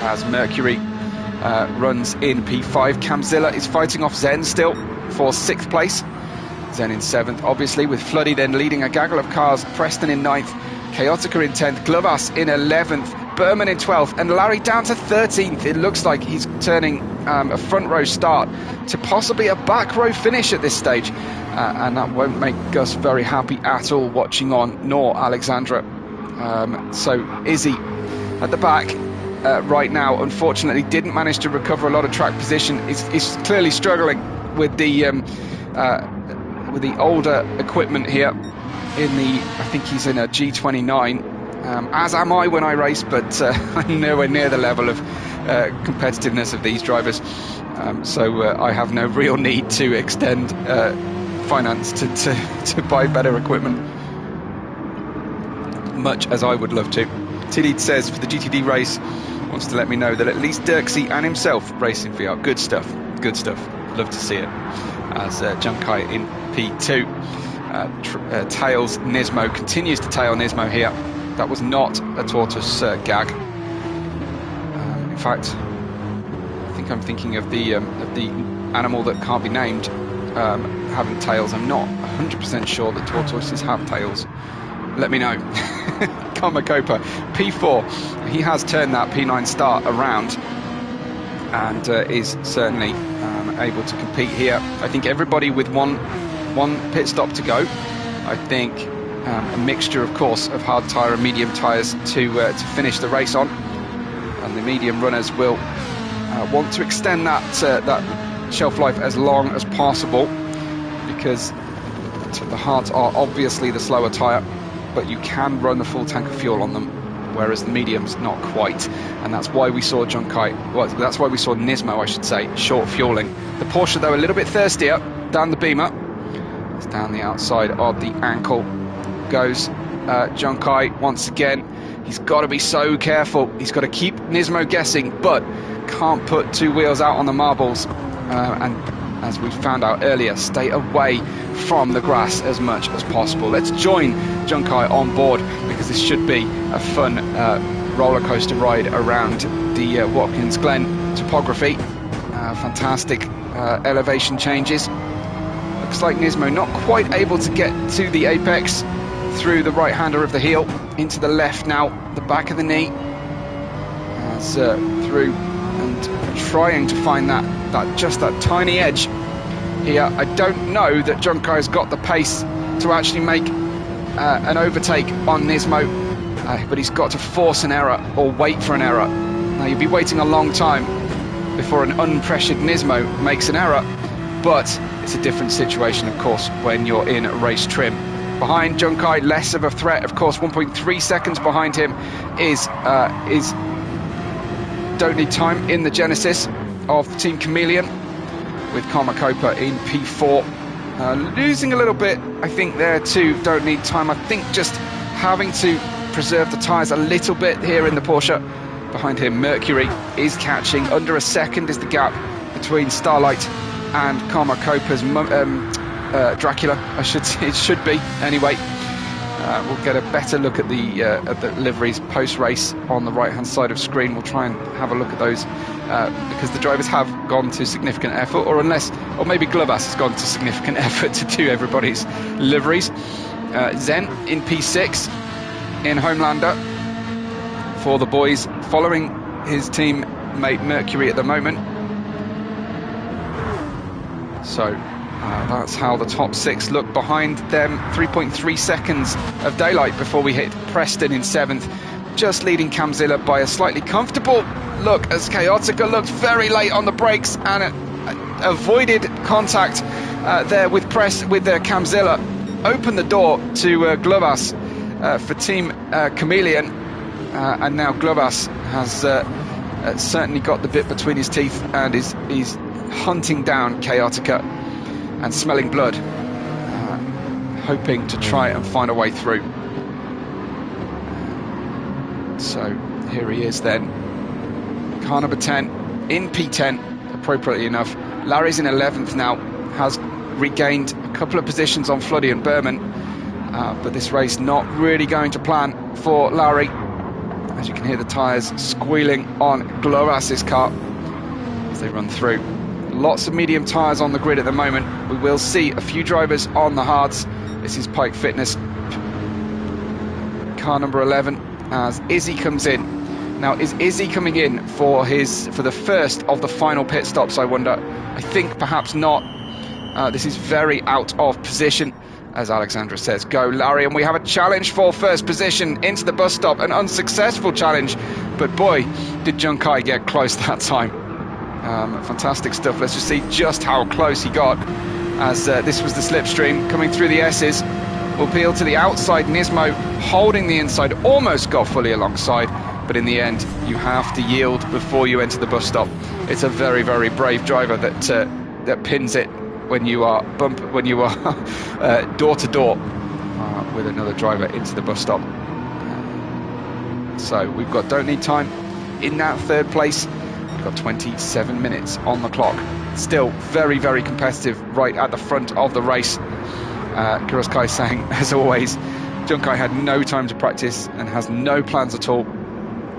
as Mercury runs in P5. Camzilla is fighting off Zen still for 6th place. Zen in 7th, obviously, with Floody then leading a gaggle of cars. Preston in 9th, Chaotica in 10th, Glovas in 11th, Berman in 12th, and Larry down to 13th. It looks like he's turning a front row start to possibly a back row finish at this stage, and that won't make Gus very happy at all watching on, nor Alexandra. So Izzy at the back right now, unfortunately didn't manage to recover a lot of track position. He's clearly struggling with the older equipment here. I think he's in a G29, as am I when I race, but I'm nowhere near the level of competitiveness of these drivers. So I have no real need to extend finance to buy better equipment, much as I would love to. Tilly says for the GTD race, wants to let me know that at least Dirksey and himself racing VR. Good stuff, good stuff. Love to see it. As Junkai in P2 tails Nismo, continues to tail Nismo here. That was not a tortoise gag. In fact, I think I'm thinking of the animal that can't be named having tails. I'm not 100% sure that tortoises have tails. Let me know. Kamakopa, P4. He has turned that P9 start around and is certainly able to compete here. I think everybody with one pit stop to go. I think a mixture, of course, of hard tyre and medium tyres to finish the race on, and the medium runners will want to extend that shelf life as long as possible, because the hards are obviously the slower tyre, but you can run the full tank of fuel on them, whereas the medium's not quite, and that's why we saw that's why we saw Nismo, I should say, short fueling. The Porsche, though, a little bit thirstier down the Beamer. It's down the outside of the ankle goes Junkai once again. He's got to be so careful. He's got to keep Nismo guessing, but can't put two wheels out on the marbles, and as we found out earlier, stay away from the grass as much as possible. Let's join Junkai on board, because this should be a fun roller coaster ride around the Watkins Glen topography. Fantastic elevation changes. Looks like Nismo not quite able to get to the apex through the right hander of the heel, into the left now, the back of the knee, as through and trying to find that tiny edge here. I don't know that Junkai's got the pace to actually make an overtake on Nismo, but he's got to force an error or wait for an error. Now, you'll be waiting a long time before an unpressured Nismo makes an error, but it's a different situation, of course, when you're in race trim. Behind Junkai, less of a threat, of course. 1.3 seconds behind him is Don't Need Time in the Genesis of Team Chameleon, with Karma Copa in P4. Losing a little bit, I think, there too. Don't Need Time, I think, just having to preserve the tyres a little bit here in the Porsche. Behind him, Mercury is catching. Under a second is the gap between Starlight and Karma Copa's Dracula, it should be anyway. We'll get a better look at the liveries post-race on the right-hand side of screen. We'll try and have a look at those because the drivers have gone to significant effort, or maybe Glovas has gone to significant effort to do everybody's liveries. Zen in P6 in Homelander for the boys, following his teammate Mercury at the moment. So that's how the top 6 look. Behind them, 3.3 seconds of daylight before we hit Preston in 7th, just leading Camzilla by a slightly comfortable look, as Chaotica looked very late on the brakes and avoided contact there with Camzilla. Opened the door to Glovas for Team Chameleon, and now Glovas has certainly got the bit between his teeth and he's hunting down Chaotica and smelling blood, hoping to try and find a way through. So here he is then, car number 10 in P10, appropriately enough. Larry's in 11th now, has regained a couple of positions on Floody and Berman, but this race not really going to plan for Larry, as you can hear the tyres squealing on Glovas's car as they run through. Lots of medium tyres on the grid at the moment. We will see a few drivers on the hards. This is Pike Fitness, car number 11, as Izzy comes in. Now, is Izzy coming in for the first of the final pit stops, I wonder? I think perhaps not. This is very out of position, as Alexandra says. Go, Larry, and we have a challenge for first position into the bus stop. An unsuccessful challenge, but boy, did Junkai get close that time. Fantastic stuff. Let's just see just how close he got, as this was the slipstream coming through the S's. Will peel to the outside. Nismo holding the inside, almost got fully alongside, but in the end you have to yield before you enter the bus stop. It's a very, very brave driver that pins it when you are door to door with another driver into the bus stop. So we've got Don't Need Time in that third place. We've got 27 minutes on the clock. Still very, very competitive right at the front of the race. Kuroskai saying, as always, Junkai had no time to practice and has no plans at all.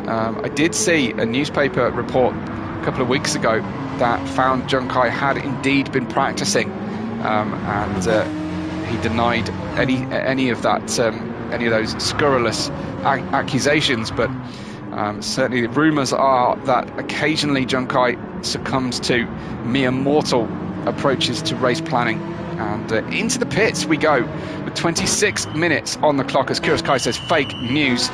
I did see a newspaper report a couple of weeks ago that found Junkai had indeed been practicing, and he denied any of those scurrilous accusations, but certainly the rumours are that occasionally Junkai succumbs to mere mortal approaches to race planning. And into the pits we go with 26 minutes on the clock, as Kuroskai says, fake news.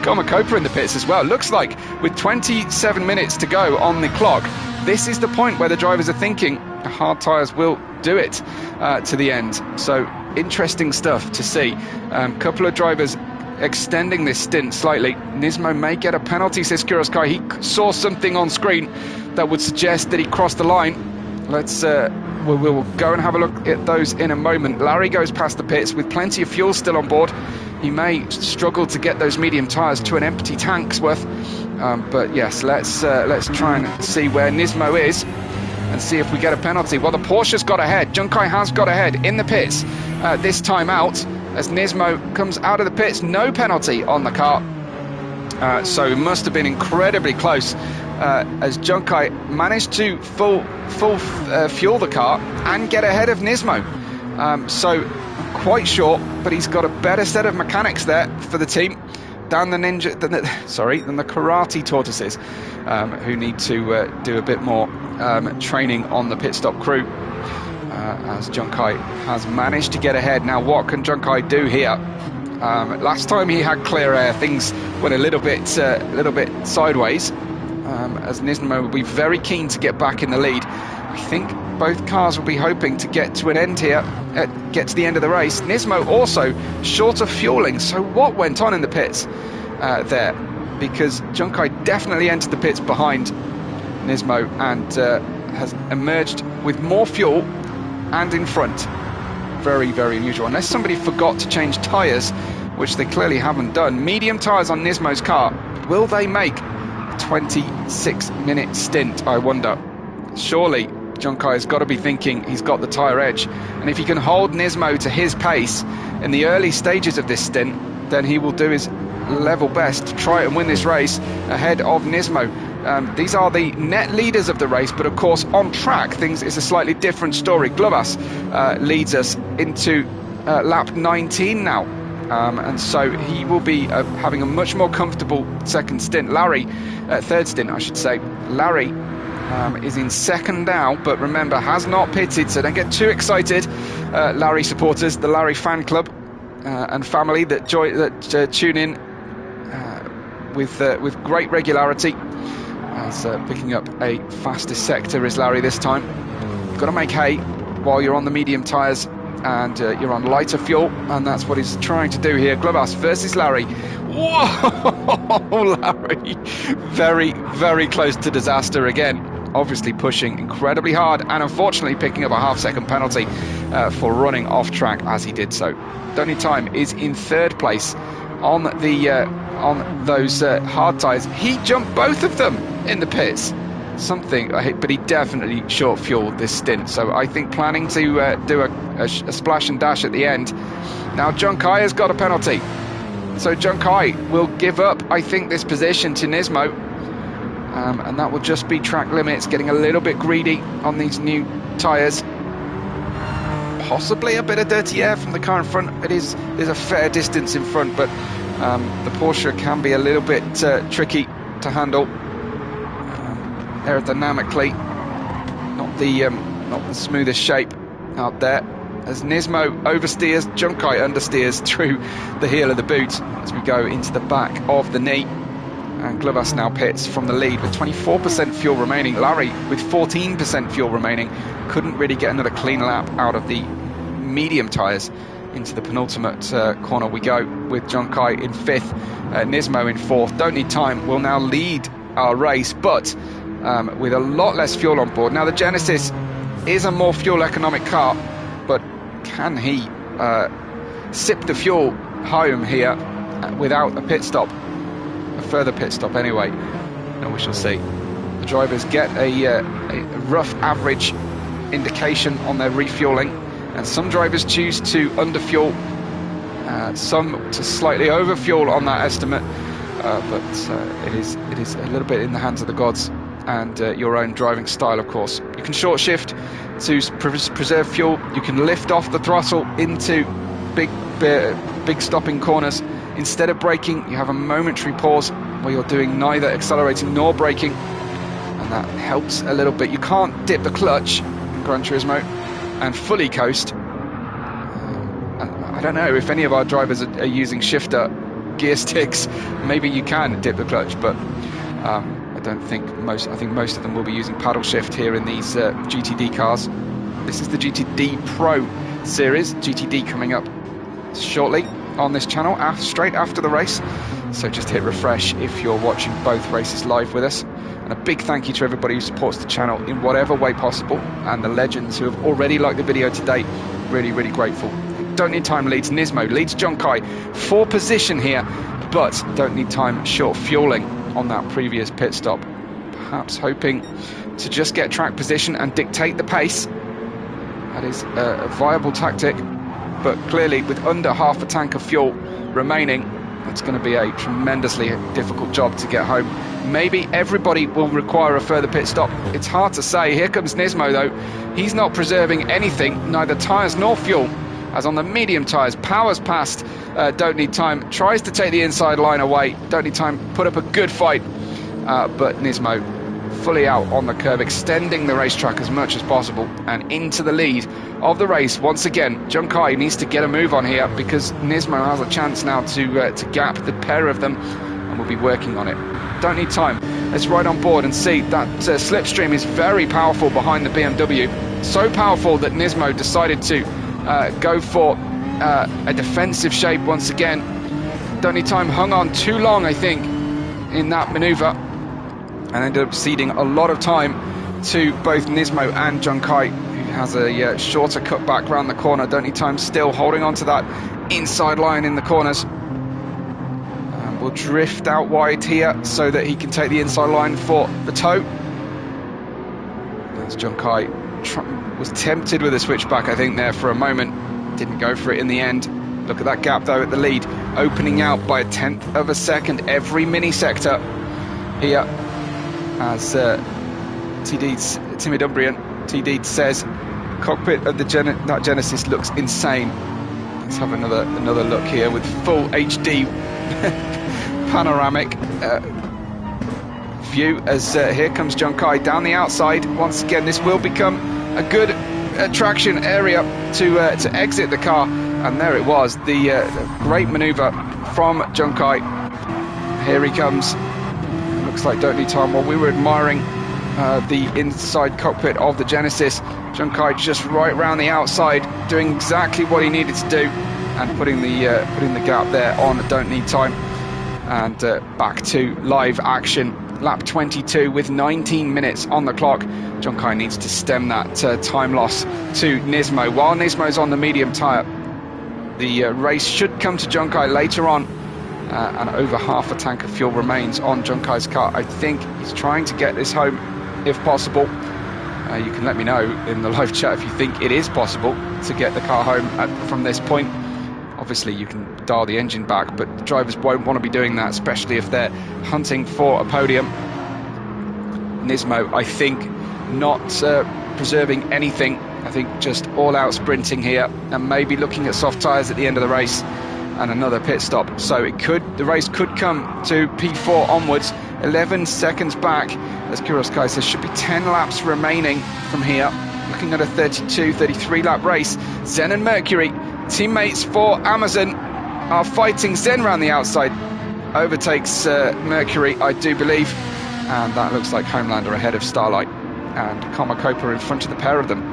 Komakopa in the pits as well. Looks like with 27 minutes to go on the clock, this is the point where the drivers are thinking the hard tyres will do it to the end. So interesting stuff to see. Couple of drivers extending this stint slightly. Nismo may get a penalty, says Kuroskai. He saw something on screen that would suggest that he crossed the line. We'll go and have a look at those in a moment. Larry goes past the pits with plenty of fuel still on board. He may struggle to get those medium tyres to an empty tank's worth, but yes, let's try and see where Nismo is and see if we get a penalty. Well, the Porsche's got ahead. Junkai has got ahead in the pits this time out, as Nismo comes out of the pits. No penalty on the car, so it must have been incredibly close, as Junkai managed to full fuel the car and get ahead of Nismo. So quite short, but he's got a better set of mechanics there for the team than the karate tortoises, who need to do a bit more training on the pit stop crew, as Junkai has managed to get ahead. Now what can Junkai do here? Last time he had clear air, things went a little bit sideways, as Nismo will be very keen to get back in the lead. I think both cars will be hoping to get to an end here, get to the end of the race. Nismo also short of fueling, so what went on in the pits there? Because Junkai definitely entered the pits behind Nismo and has emerged with more fuel and in front. Very, very unusual, unless somebody forgot to change tyres, which they clearly haven't done. Medium tyres on Nismo's car. Will they make a 26-minute stint, I wonder? Surely Junkai has got to be thinking he's got the tyre edge, and if he can hold Nismo to his pace in the early stages of this stint, then he will do his level best to try and win this race ahead of Nismo. These are the net leaders of the race, but of course on track things is a slightly different story. Glovas leads us into lap 19 now, and so he will be having a much more comfortable second stint. Third stint I should say. Larry is in second now, but remember, has not pitted, so don't get too excited. Larry supporters, the Larry fan club and family that tune in with great regularity, as picking up a fastest sector is Larry this time. You've got to make hay while you're on the medium tyres and you're on lighter fuel, and that's what he's trying to do here. Glovas versus Larry. Whoa, Larry, very, very close to disaster again. Obviously pushing incredibly hard and unfortunately picking up a half-second penalty for running off track as he did so. Don't Need Time is in third place on those hard tyres. He jumped both of them in the pits. But he definitely short fueled this stint. So I think planning to do a splash and dash at the end. Now Junkai has got a penalty. So Junkai will give up, I think, this position to Nismo. And that will just be track limits, getting a little bit greedy on these new tyres. Possibly a bit of dirty air from the car in front. There's a fair distance in front, but the Porsche can be a little bit tricky to handle aerodynamically. Not the smoothest shape out there. As Nismo oversteers, Junkai understeers through the heel of the boot as we go into the back of the knee. And Glovas now pits from the lead with 24% fuel remaining. Larry with 14% fuel remaining. Couldn't really get another clean lap out of the medium tyres. Into the penultimate corner we go with Junkai in fifth, Nismo in fourth. Don't Need Time will now lead our race, but with a lot less fuel on board. Now the Genesis is a more fuel economic car, but can he sip the fuel home here without a pit stop? A further pit stop anyway, and we shall see. The drivers get a rough average indication on their refueling, and some drivers choose to underfuel, some to slightly overfuel on that estimate, but it is a little bit in the hands of the gods and your own driving style, of course. You can short shift to preserve fuel. You can lift off the throttle into big stopping corners. Instead of braking, you have a momentary pause where you're doing neither accelerating nor braking, and that helps a little bit. You can't dip the clutch, Gran Turismo, and fully coast. I don't know if any of our drivers are using shifter gear sticks. Maybe you can dip the clutch, but I don't think most. I think most of them will be using paddle shift here in these GTD cars. This is the GTD Pro series. GTD coming up shortly on this channel straight after the race, so just hit refresh if you're watching both races live with us. And a big thank you to everybody who supports the channel in whatever way possible, and the legends who have already liked the video today. Really, really grateful. Don't Need Time leads Nismo, leads Junkai for position here, but Don't Need Time short fueling on that previous pit stop, perhaps hoping to just get track position and dictate the pace. That is a viable tactic, but clearly with under half a tank of fuel remaining, it's going to be a tremendously difficult job to get home. Maybe everybody will require a further pit stop. It's hard to say. Here comes Nismo though. He's not preserving anything, neither tyres nor fuel, as on the medium tyres, powers past Don't Need Time, tries to take the inside line away. Don't Need Time put up a good fight, but Nismo fully out on the curb, extending the racetrack as much as possible and into the lead of the race. Once again, Junkai needs to get a move on here because Nismo has a chance now to gap the pair of them, and we'll be working on it. Don't Need Time. Let's ride on board and see that slipstream is very powerful behind the BMW. So powerful that Nismo decided to go for a defensive shape once again. Don't Need Time hung on too long, I think, in that manoeuvre, and ended up ceding a lot of time to both Nismo and Junkai, who has a shorter cut back round the corner. Don't Need Time still holding on to that inside line in the corners. Will drift out wide here so that he can take the inside line for the toe. As Junkai was tempted with a switchback, I think, there for a moment. Didn't go for it in the end. Look at that gap, though, at the lead. Opening out by 1/10 of a second every mini sector here. As Timid Umbrian, TD says, cockpit of that Genesis looks insane. Let's have another look here with full HD panoramic view as here comes Junkai down the outside. Once again, this will become a good traction area to exit the car, and there it was, the great manoeuvre from Junkai. Here he comes. Looks like Don't Need Time. While we were admiring the inside cockpit of the Genesis, Junkai just right round the outside, doing exactly what he needed to do, and putting the gap there on Don't Need Time. And back to live action. Lap 22 with 19 minutes on the clock. Junkai needs to stem that time loss to Nismo. While Nismo's on the medium tyre, the race should come to Junkai later on, and over half a tank of fuel remains on Junkai's car. I think he's trying to get this home if possible. You can let me know in the live chat if you think it is possible to get the car home from this point. Obviously, you can dial the engine back, but the drivers won't want to be doing that, especially if they're hunting for a podium. Nismo, I think, not preserving anything. I think just all-out sprinting here, and maybe looking at soft tyres at the end of the race and another pit stop. So the race could come to P4 onwards. 11 seconds back, as Kuroskai says, should be 10 laps remaining from here. Looking at a 33 lap race. Zen and Mercury, teammates for Amazon, are fighting. Zen around the outside overtakes Mercury, I do believe, and that looks like Homelander ahead of Starlight, and Komakopa in front of the pair of them.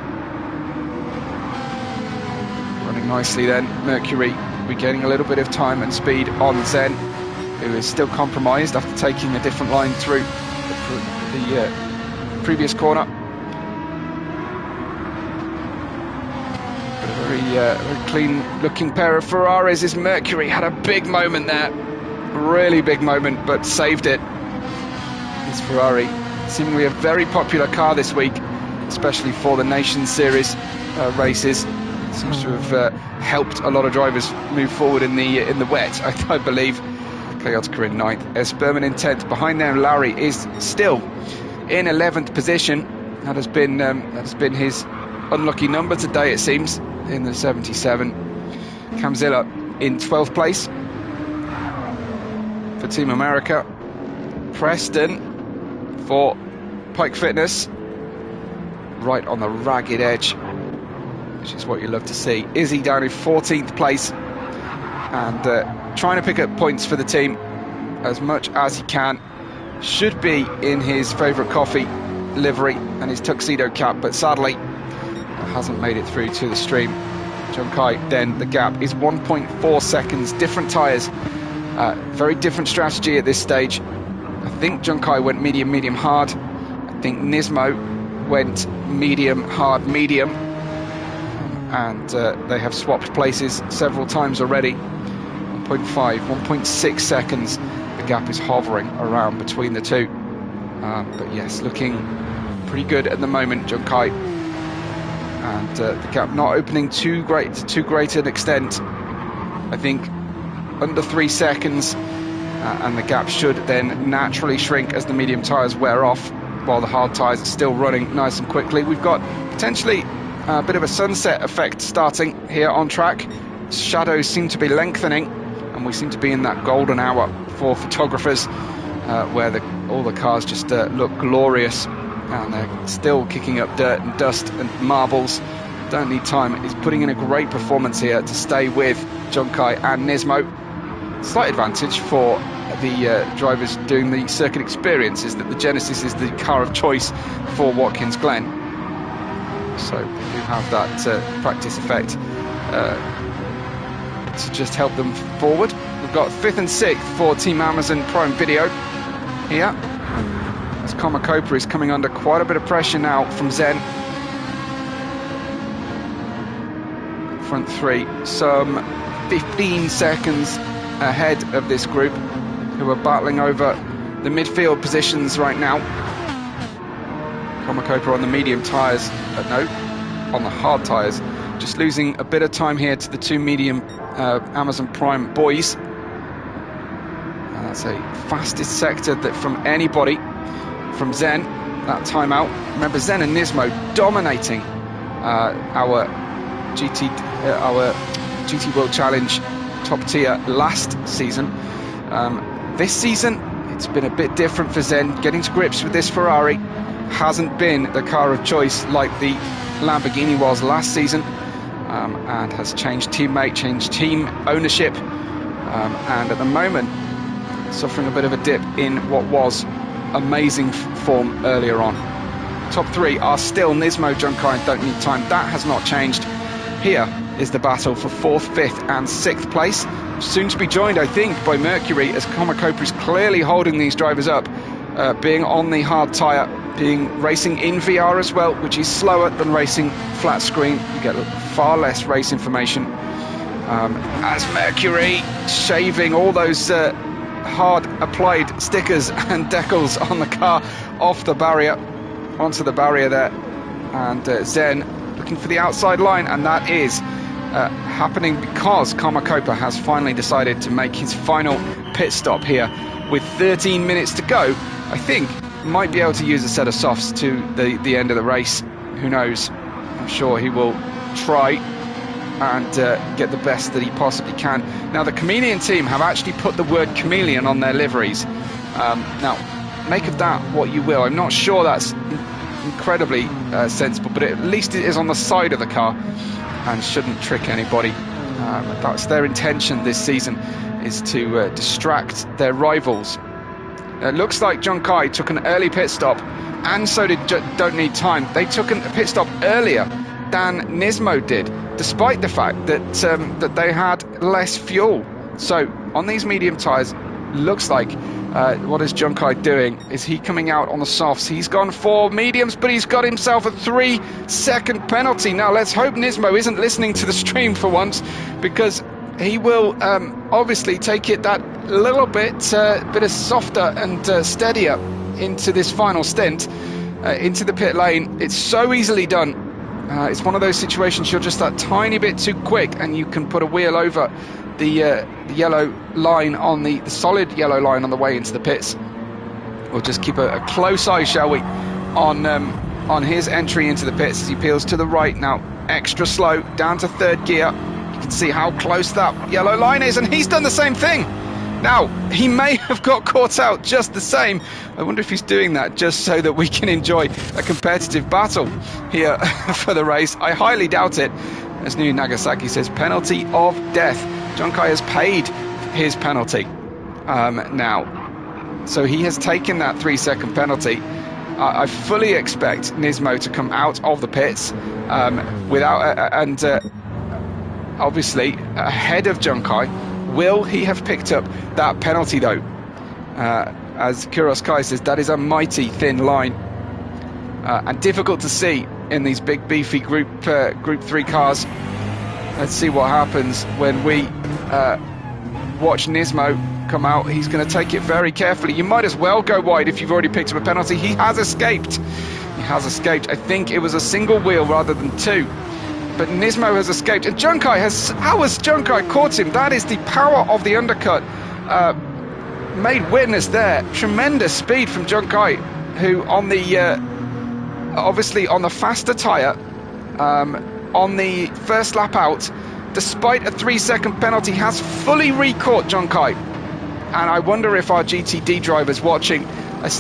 Running nicely then, Mercury regaining a little bit of time and speed on Zen, who is still compromised after taking a different line through the previous corner. Very clean looking pair of Ferraris is Mercury. Had a big moment there, really big moment, but saved it. It's Ferrari, seemingly a very popular car this week, especially for the Nations Series races. Seems to have helped a lot of drivers move forward in the wet, I believe. Chaotica in 9th, Esperman in 10th. Behind them, Larry is still in 11th position. That has been his unlucky number today, it seems, in the 77. Camzilla in 12th place for Team America. Preston for Pike Fitness, right on the ragged edge, which is what you love to see. Izzy down in 14th place, and trying to pick up points for the team as much as he can. Should be in his favourite coffee livery and his tuxedo cap, but sadly hasn't made it through to the stream. Junkai, then the gap is 1.4 seconds, different tyres, very different strategy at this stage. I think Junkai went medium hard. I think Nismo went medium hard medium, and they have swapped places several times already. 1.5, 1.6 seconds, the gap is hovering around between the two, but yes, looking pretty good at the moment, Junkai. And the gap not opening too great an extent. I think under 3 seconds, and the gap should then naturally shrink as the medium tyres wear off, while the hard tyres are still running nice and quickly. We've got potentially A bit of a sunset effect starting here on track. Shadows seem to be lengthening, and we seem to be in that golden hour for photographers, where all the cars just look glorious, and they're still kicking up dirt and dust and marbles. Don't Need Time is putting in a great performance here to stay with Junkai and Nismo. Slight advantage for the drivers doing the circuit experience is that the Genesis is the car of choice for Watkins Glen, so you have that practice effect to just help them forward. We've got 5th and 6th for Team Amazon Prime Video here, as Komakopa is coming under quite a bit of pressure now from Zen. Front three, some 15 seconds ahead of this group, who are battling over the midfield positions right now. Komakopa on the medium tyres, no, on the hard tyres, just losing a bit of time here to the two medium Amazon Prime boys. And that's a fastest sector that from anybody from Zen, that timeout. Remember, Zen and Nismo dominating our GT World Challenge top tier last season. This season, it's been a bit different for Zen. Getting to grips with this Ferrari hasn't been the car of choice like the Lamborghini was last season, and has changed teammate, changed team ownership, and at the moment suffering a bit of a dip in what was amazing form earlier on. Top three are still Nismo, Junkai and Don't Need Time. That has not changed. Here is the battle for 4th, 5th and 6th place. Soon to be joined, I think, by Mercury, as Komakopa is clearly holding these drivers up, being on the hard tyre, racing in VR as well, which is slower than racing flat screen. You get far less race information. As Mercury shaving all those hard applied stickers and decals on the car off the barrier, onto the barrier there, and Zen looking for the outside line, and that is happening because Komakopa has finally decided to make his final pit stop here with 13 minutes to go. I think might be able to use a set of softs to the end of the race. Who knows? I'm sure he will try and get the best that he possibly can. Now, the Chameleon team have actually put the word chameleon on their liveries. Now, make of that what you will. I'm not sure that's incredibly sensible, but at least it is on the side of the car and shouldn't trick anybody. That's their intention this season, is to distract their rivals. It looks like Junkai took an early pit stop, and so did Don't Need Time. They took a pit stop earlier than Nismo did, despite the fact that that they had less fuel. So on these medium tyres, looks like what is Junkai doing? Is he coming out on the softs? He's gone for mediums, but he's got himself a 3-second penalty. Now let's hope Nismo isn't listening to the stream for once, because he will obviously take it that little bit softer and steadier into this final stint, into the pit lane. It's so easily done. It's one of those situations you're just that tiny bit too quick and you can put a wheel over the yellow line, on the solid yellow line on the way into the pits. We'll just keep a close eye, shall we, on his entry into the pits as he peels to the right now, extra slow, down to 3rd gear. You can see how close that yellow line is, and he's done the same thing. Now, he may have got caught out just the same. I wonder if he's doing that just so that we can enjoy a competitive battle here for the race. I highly doubt it. As New Nagasaki says, penalty of death. Junkai has paid his penalty now. So he has taken that 3-second penalty. I fully expect Nismo to come out of the pits obviously ahead of Junkai. Will he have picked up that penalty though? As Kuros Kai says, that is a mighty thin line, and difficult to see in these big beefy Group 3 cars. Let's see what happens when we watch Nismo come out. He's going to take it very carefully. You might as well go wide if you've already picked up a penalty. He has escaped. He has escaped. I think it was a single wheel rather than two. But Nismo has escaped, and Junkai has... How has Junkai caught him? That is the power of the undercut. Made witness there. Tremendous speed from Junkai, who on the... obviously on the faster tyre, on the first lap out, despite a 3-second penalty, has fully re-caught Junkai. And I wonder if our GTD drivers watching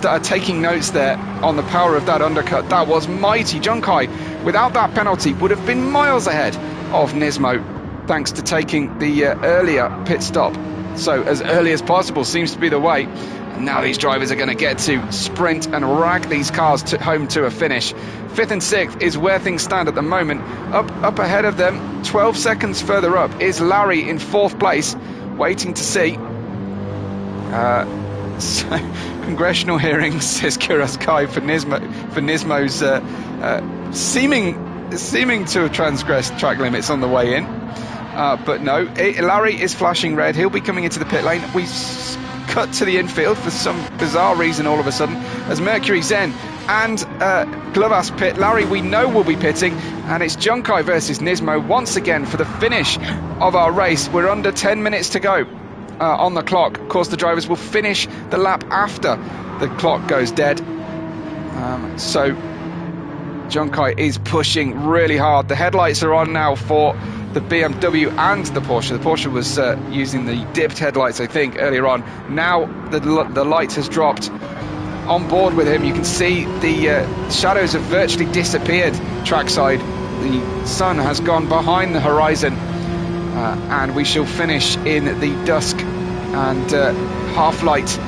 are taking notes there on the power of that undercut. That was mighty. Junkai, without that penalty, would have been miles ahead of Nismo, thanks to taking the earlier pit stop. So as early as possible seems to be the way. And now these drivers are going to get to sprint and rag these cars home to a finish. 5th and 6th is where things stand at the moment. Up ahead of them, 12 seconds further up, is Larry in 4th place, waiting to see. So, congressional hearings, says Kuraskai, for Nismo's seeming to have transgressed track limits on the way in. But no, Larry is flashing red. He'll be coming into the pit lane. We cut to the infield for some bizarre reason all of a sudden, as Mercury, Zen and Glovas pit. Larry, we know, will be pitting, and it's Junkai versus Nismo once again for the finish of our race. We're under 10 minutes to go on the clock. Of course, the drivers will finish the lap after the clock goes dead. So Junkai is pushing really hard. The headlights are on now for the BMW and the Porsche. The Porsche was using the dipped headlights, I think, earlier on. Now the light has dropped. On board with him, you can see the shadows have virtually disappeared trackside. The sun has gone behind the horizon, and we shall finish in the dusk and half light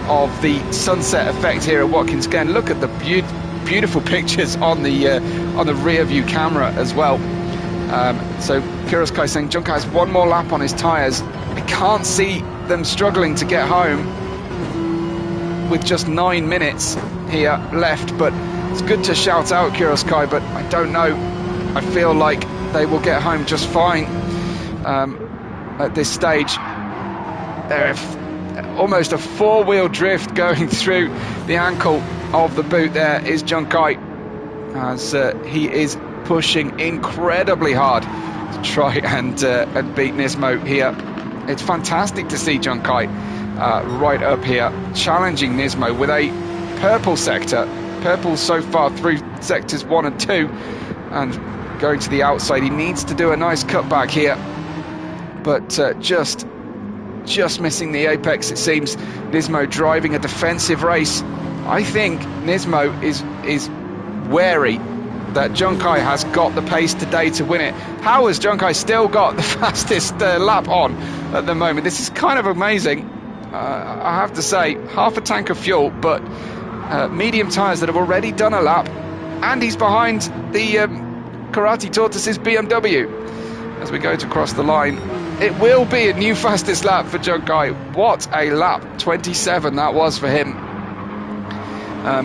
of the sunset effect here at Watkins Glen. Look at the beautiful pictures on the rear view camera as well. So Kuraskai saying Junkai has one more lap on his tyres. I can't see them struggling to get home with just 9 minutes here left, but it's good to shout out Kuraskai, but I don't know. I feel like they will get home just fine at this stage. There's almost a four-wheel drift going through the ankle of the boot. There is Junkai, as he is pushing incredibly hard to try and beat Nismo here. It's fantastic to see Junkai right up here challenging Nismo with a purple sector. Purple so far through sectors 1 and 2, and going to the outside. He needs to do a nice cutback here, but just missing the apex, it seems. Nismo driving a defensive race. I think Nismo is wary that Junkai has got the pace today to win it. How has Junkai still got the fastest lap on at the moment? This is kind of amazing. I have to say, half a tank of fuel, but medium tyres that have already done a lap, and he's behind the Karate Tortoise's BMW as we go to cross the line. It will be a new fastest lap for Junkai. What a lap, 27 that was for him.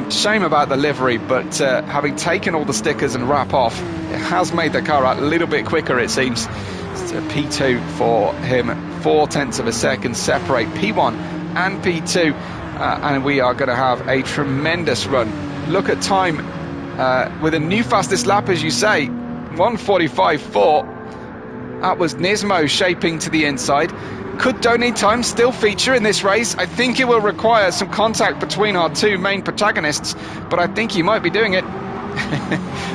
Shame about the livery, but having taken all the stickers and wrap off, it has made the car a little bit quicker, it seems. It's a P2 for him, 0.4 of a second separate P1 and P2, and we are going to have a tremendous run. Look at time with a new fastest lap, as you say, 1:45.4. That was Nismo shaping to the inside. Could Don't Need Time still feature in this race? I think it will require some contact between our two main protagonists, but I think he might be doing it.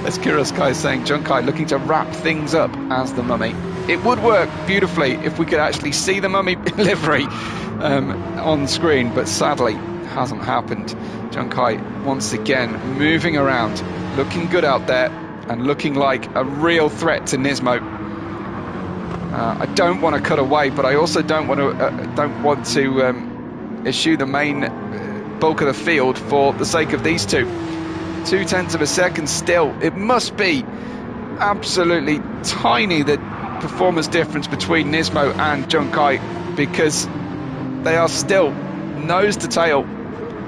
As Kuraskai is saying, Junkai looking to wrap things up as the mummy. It would work beautifully if we could actually see the mummy livery on screen, but sadly hasn't happened. Junkai once again moving around, looking good out there and looking like a real threat to Nismo. I don't want to cut away, but I also don't want to eschew the main bulk of the field for the sake of these two. 0.2 of a second still. It must be absolutely tiny, the performance difference between Nismo and Junkai, because they are still nose to tail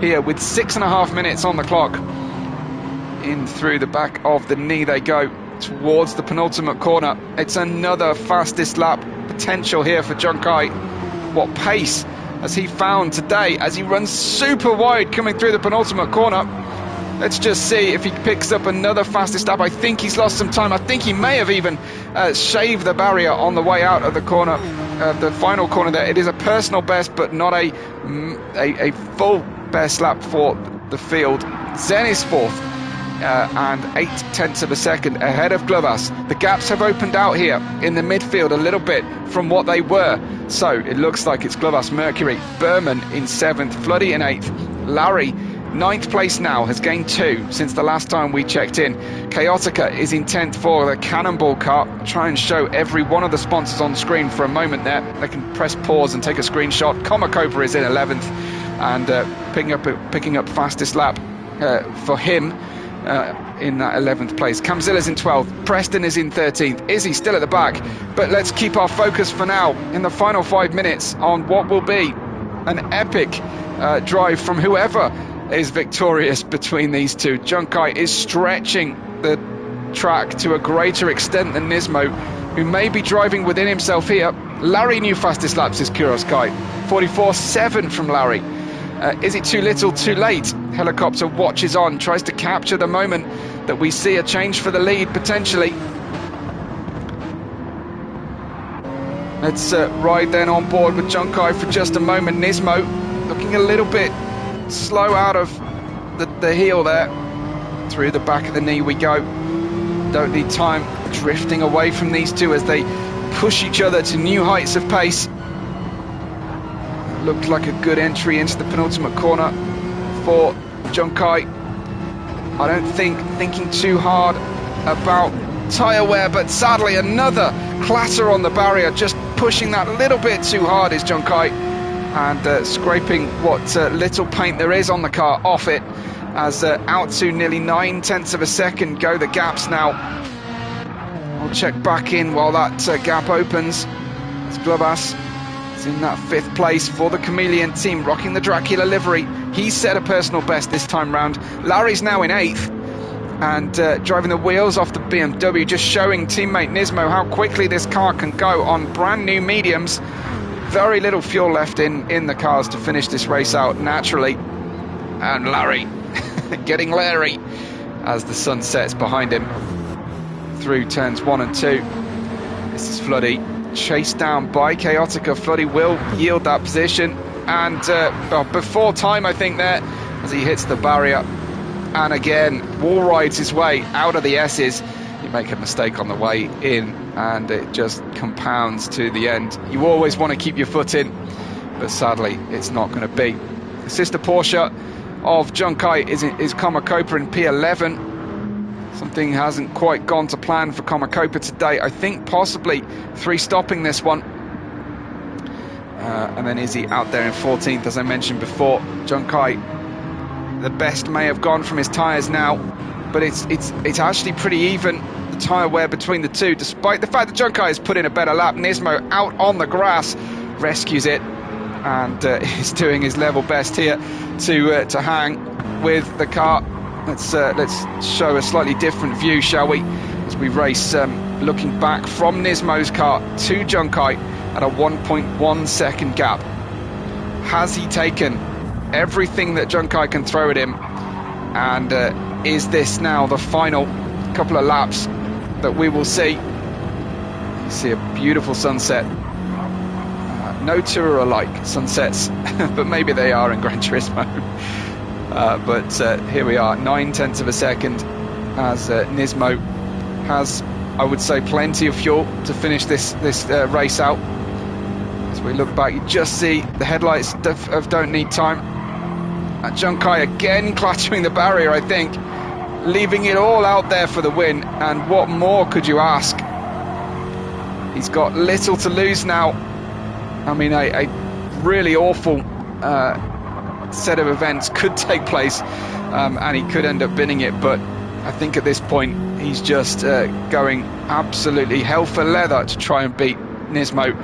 here with 6.5 minutes on the clock. In through the back of the knee they go towards the penultimate corner. It's another fastest lap potential here for Junkai. What pace has he found today as he runs super wide coming through the penultimate corner. Let's just see if he picks up another fastest lap. I think he's lost some time. I think he may have even shaved the barrier on the way out of the corner, the final corner there. It is a personal best, but not a full best lap for the field. Zen is 4th. and 0.8 of a second ahead of Glovas. The gaps have opened out here in the midfield a little bit from what they were. So it looks like it's Glovas, Mercury, Berman in 7th, Floody in 8th, Larry 9th place now, has gained 2 since the last time we checked in. Chaotica is in 10th for the Cannonball car. Try and show every one of the sponsors on screen for a moment there. They can press pause and take a screenshot. Comacopa is in 11th and picking up fastest lap for him in that 11th place. Camzilla's in 12th. Preston is in 13th. Izzy still at the back. But let's keep our focus for now in the final 5 minutes on what will be an epic drive from whoever is victorious between these two. Junkai is stretching the track to a greater extent than Nismo, who may be driving within himself here. Larry knew fastest laps is Kuroskai. 44.7 from Larry. Is it too little, too late? Helicopter watches on, tries to capture the moment that we see a change for the lead, potentially. Let's ride then on board with Junkai for just a moment. Nismo looking a little bit slow out of the heel there. Through the back of the knee we go. Don't need time. Drifting away from these two as they push each other to new heights of pace. Looked like a good entry into the penultimate corner for Junkai. I don't think thinking too hard about tyre wear, but sadly another clatter on the barrier, just pushing that little bit too hard is Junkai, and scraping what little paint there is on the car off it, as out to nearly 0.9 of a second go the gaps now. I'll check back in while that gap opens. It's Glovas. It's in that 5th place for the Chameleon team, rocking the Dracula livery. He set a personal best this time round. Larry's now in 8th and driving the wheels off the BMW, just showing teammate Nismo how quickly this car can go on brand new mediums. Very little fuel left in the cars to finish this race out naturally. And Larry getting Larry as the sun sets behind him through turns 1 and 2. This is Floody, chased down by Chaotica. Floody will yield that position, and before time I think there, as he hits the barrier and again wall rides his way out of the S's. You make a mistake on the way in and it just compounds to the end. You always want to keep your foot in, but sadly it's not going to be. The sister Porsche of Junkai is Comacopa in P11. Something hasn't quite gone to plan for Comacopa today. I think possibly 3 stopping this one. And then Izzy out there in 14th, as I mentioned before. Junkai, the best may have gone from his tyres now, but it's actually pretty even, the tyre wear between the two, despite the fact that Junkai has put in a better lap. Nismo out on the grass, rescues it, and is doing his level best here to hang with the car. Let's show a slightly different view, shall we, as we race looking back from Nismo's car to Junkai at a 1.1 second gap. Has he taken everything that Junkai can throw at him, and is this now the final couple of laps that we will see? You see a beautiful sunset. No two are alike, sunsets, but maybe they are in Gran Turismo. But here we are, 0.9 of a second, as Nismo has, I would say, plenty of fuel to finish this race out. As we look back, you just see the headlights of Don't Need Time. And Junkai again clattering the barrier, I think, leaving it all out there for the win. And what more could you ask? He's got little to lose now. I mean, a really awful set of events could take place, and he could end up binning it, but I think at this point he's just going absolutely hell for leather to try and beat Nismo.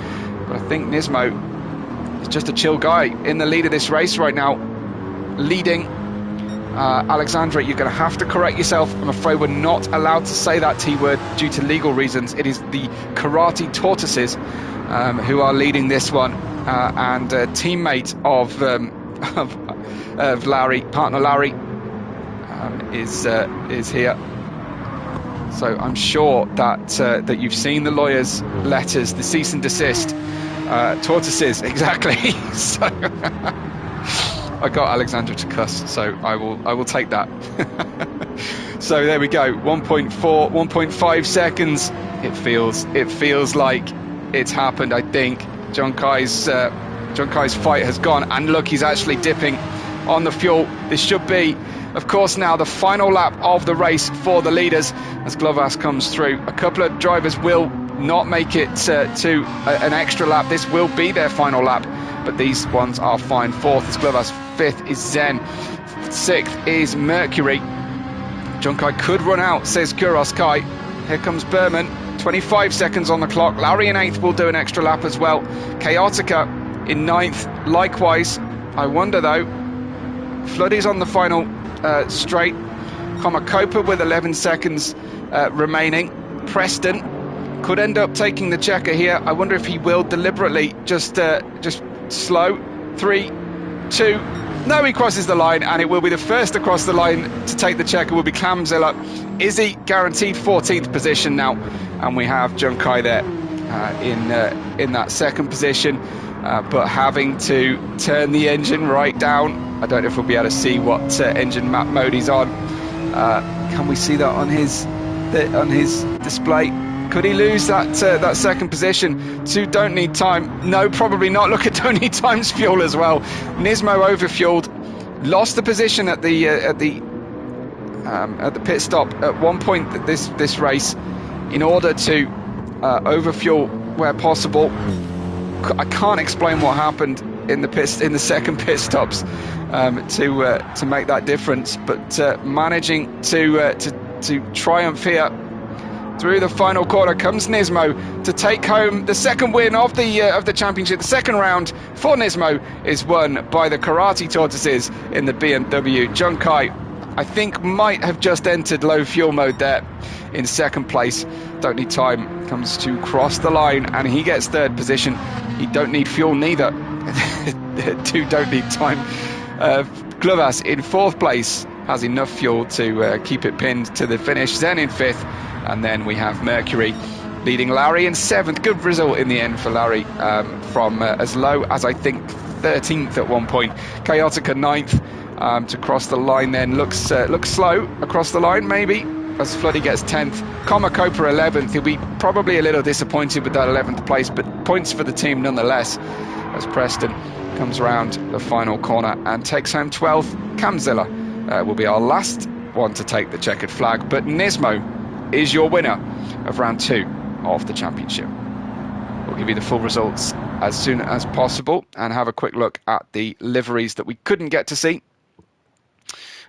But I think Nismo is just a chill guy in the lead of this race right now, leading. Alexandra, you're going to have to correct yourself. I'm afraid we're not allowed to say that T-word due to legal reasons. It is the Karate Tortoises who are leading this one, and a teammate of Larry, partner Larry, is here. So I'm sure that you've seen the lawyers' letters, the cease and desist. Tortoises, exactly. So I got Alexandra to cuss, so I will take that. So there we go, 1.4, 1.5 seconds. It feels like it's happened. I think John Kai's fight has gone, and look, he's actually dipping on the fuel. This should be, of course, now the final lap of the race for the leaders as Glovas comes through. A couple of drivers will not make it to an extra lap. This will be their final lap, but these ones are fine. Fourth is Glovas, fifth is Zen, sixth is Mercury. John Kai could run out, says Kuros Kai. Here comes Berman, 25 seconds on the clock. Larry in eighth will do an extra lap as well. Chaotica in ninth, likewise. I wonder though, Floodie's on the final straight. Komakopa with 11 seconds remaining. Preston could end up taking the checker here. I wonder if he will deliberately just slow. 3, 2. No, he crosses the line, and it will be the first across the line to take the checker will be Clamzilla. Izzy guaranteed 14th position now, and we have John Kai there in that second position, but having to turn the engine right down. I don't know if we'll be able to see what engine map mode he's on. Can we see that on his display? Could he lose that second position to Don't Need Time? No, probably not. Look at Don't Need Time's fuel as well. Nismo overfueled, lost the position at the pit stop at one point this race in order to overfuel where possible. I can't explain what happened in the second pit stops to make that difference, but managing to triumph here. Through the final corner comes Nismo to take home the second win of the championship. The second round for Nismo is won by the Karate Tortoises in the BMW. John Kai, I think, might have just entered low fuel mode there in second place. Don't Need Time comes to cross the line, and he gets third position. He don't need fuel neither. Don't Need Time. Glovas in fourth place has enough fuel to keep it pinned to the finish. Zen in fifth. And then we have Mercury leading Larry in seventh. Good result in the end for Larry, from as low as I think 13th at one point. Chaotica ninth to cross the line then. Looks slow across the line maybe as Floody gets 10th. Komakopa 11th. He'll be probably a little disappointed with that 11th place, but points for the team nonetheless as Preston comes around the final corner and takes home 12th. Camzilla will be our last one to take the checkered flag, but Nismo is your winner of round 2 of the championship. We'll give you the full results as soon as possible and have a quick look at the liveries that we couldn't get to see.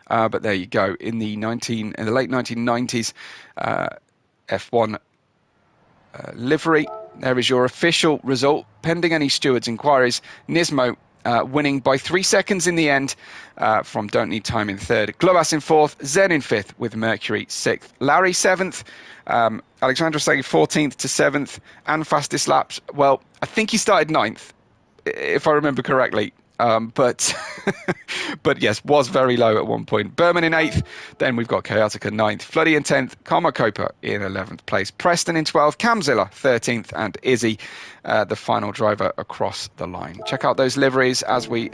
But there you go. In the late 1990s F1 livery, there is your official result. Pending any stewards' inquiries, Nismo winning by 3 seconds in the end from Don't Need Time in third. Glovas in fourth, Zen in fifth with Mercury sixth. Larry seventh, Alexandra Sagi 14th to 7th, and fastest laps. Well, I think he started 9th, if I remember correctly. But yes, was very low at one point. Berman in 8th, then we've got Chaotica 9th, Floody in 10th, Komakopa in 11th place, Preston in 12th, Camzilla 13th, and Izzy the final driver across the line. Check out those liveries as we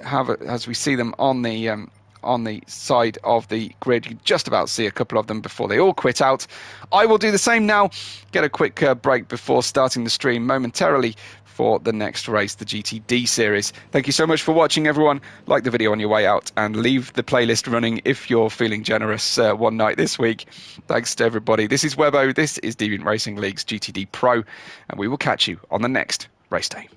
see them on the side of the grid. You just about see a couple of them before they all quit out. I will do the same now. Get a quick break before starting the stream momentarily for the next race, the GTD series. Thank you so much for watching, everyone. Like the video on your way out and leave the playlist running if you're feeling generous one night this week. Thanks to everybody. This is Webbo. This is Deviant Racing League's GTD Pro, and we will catch you on the next race day.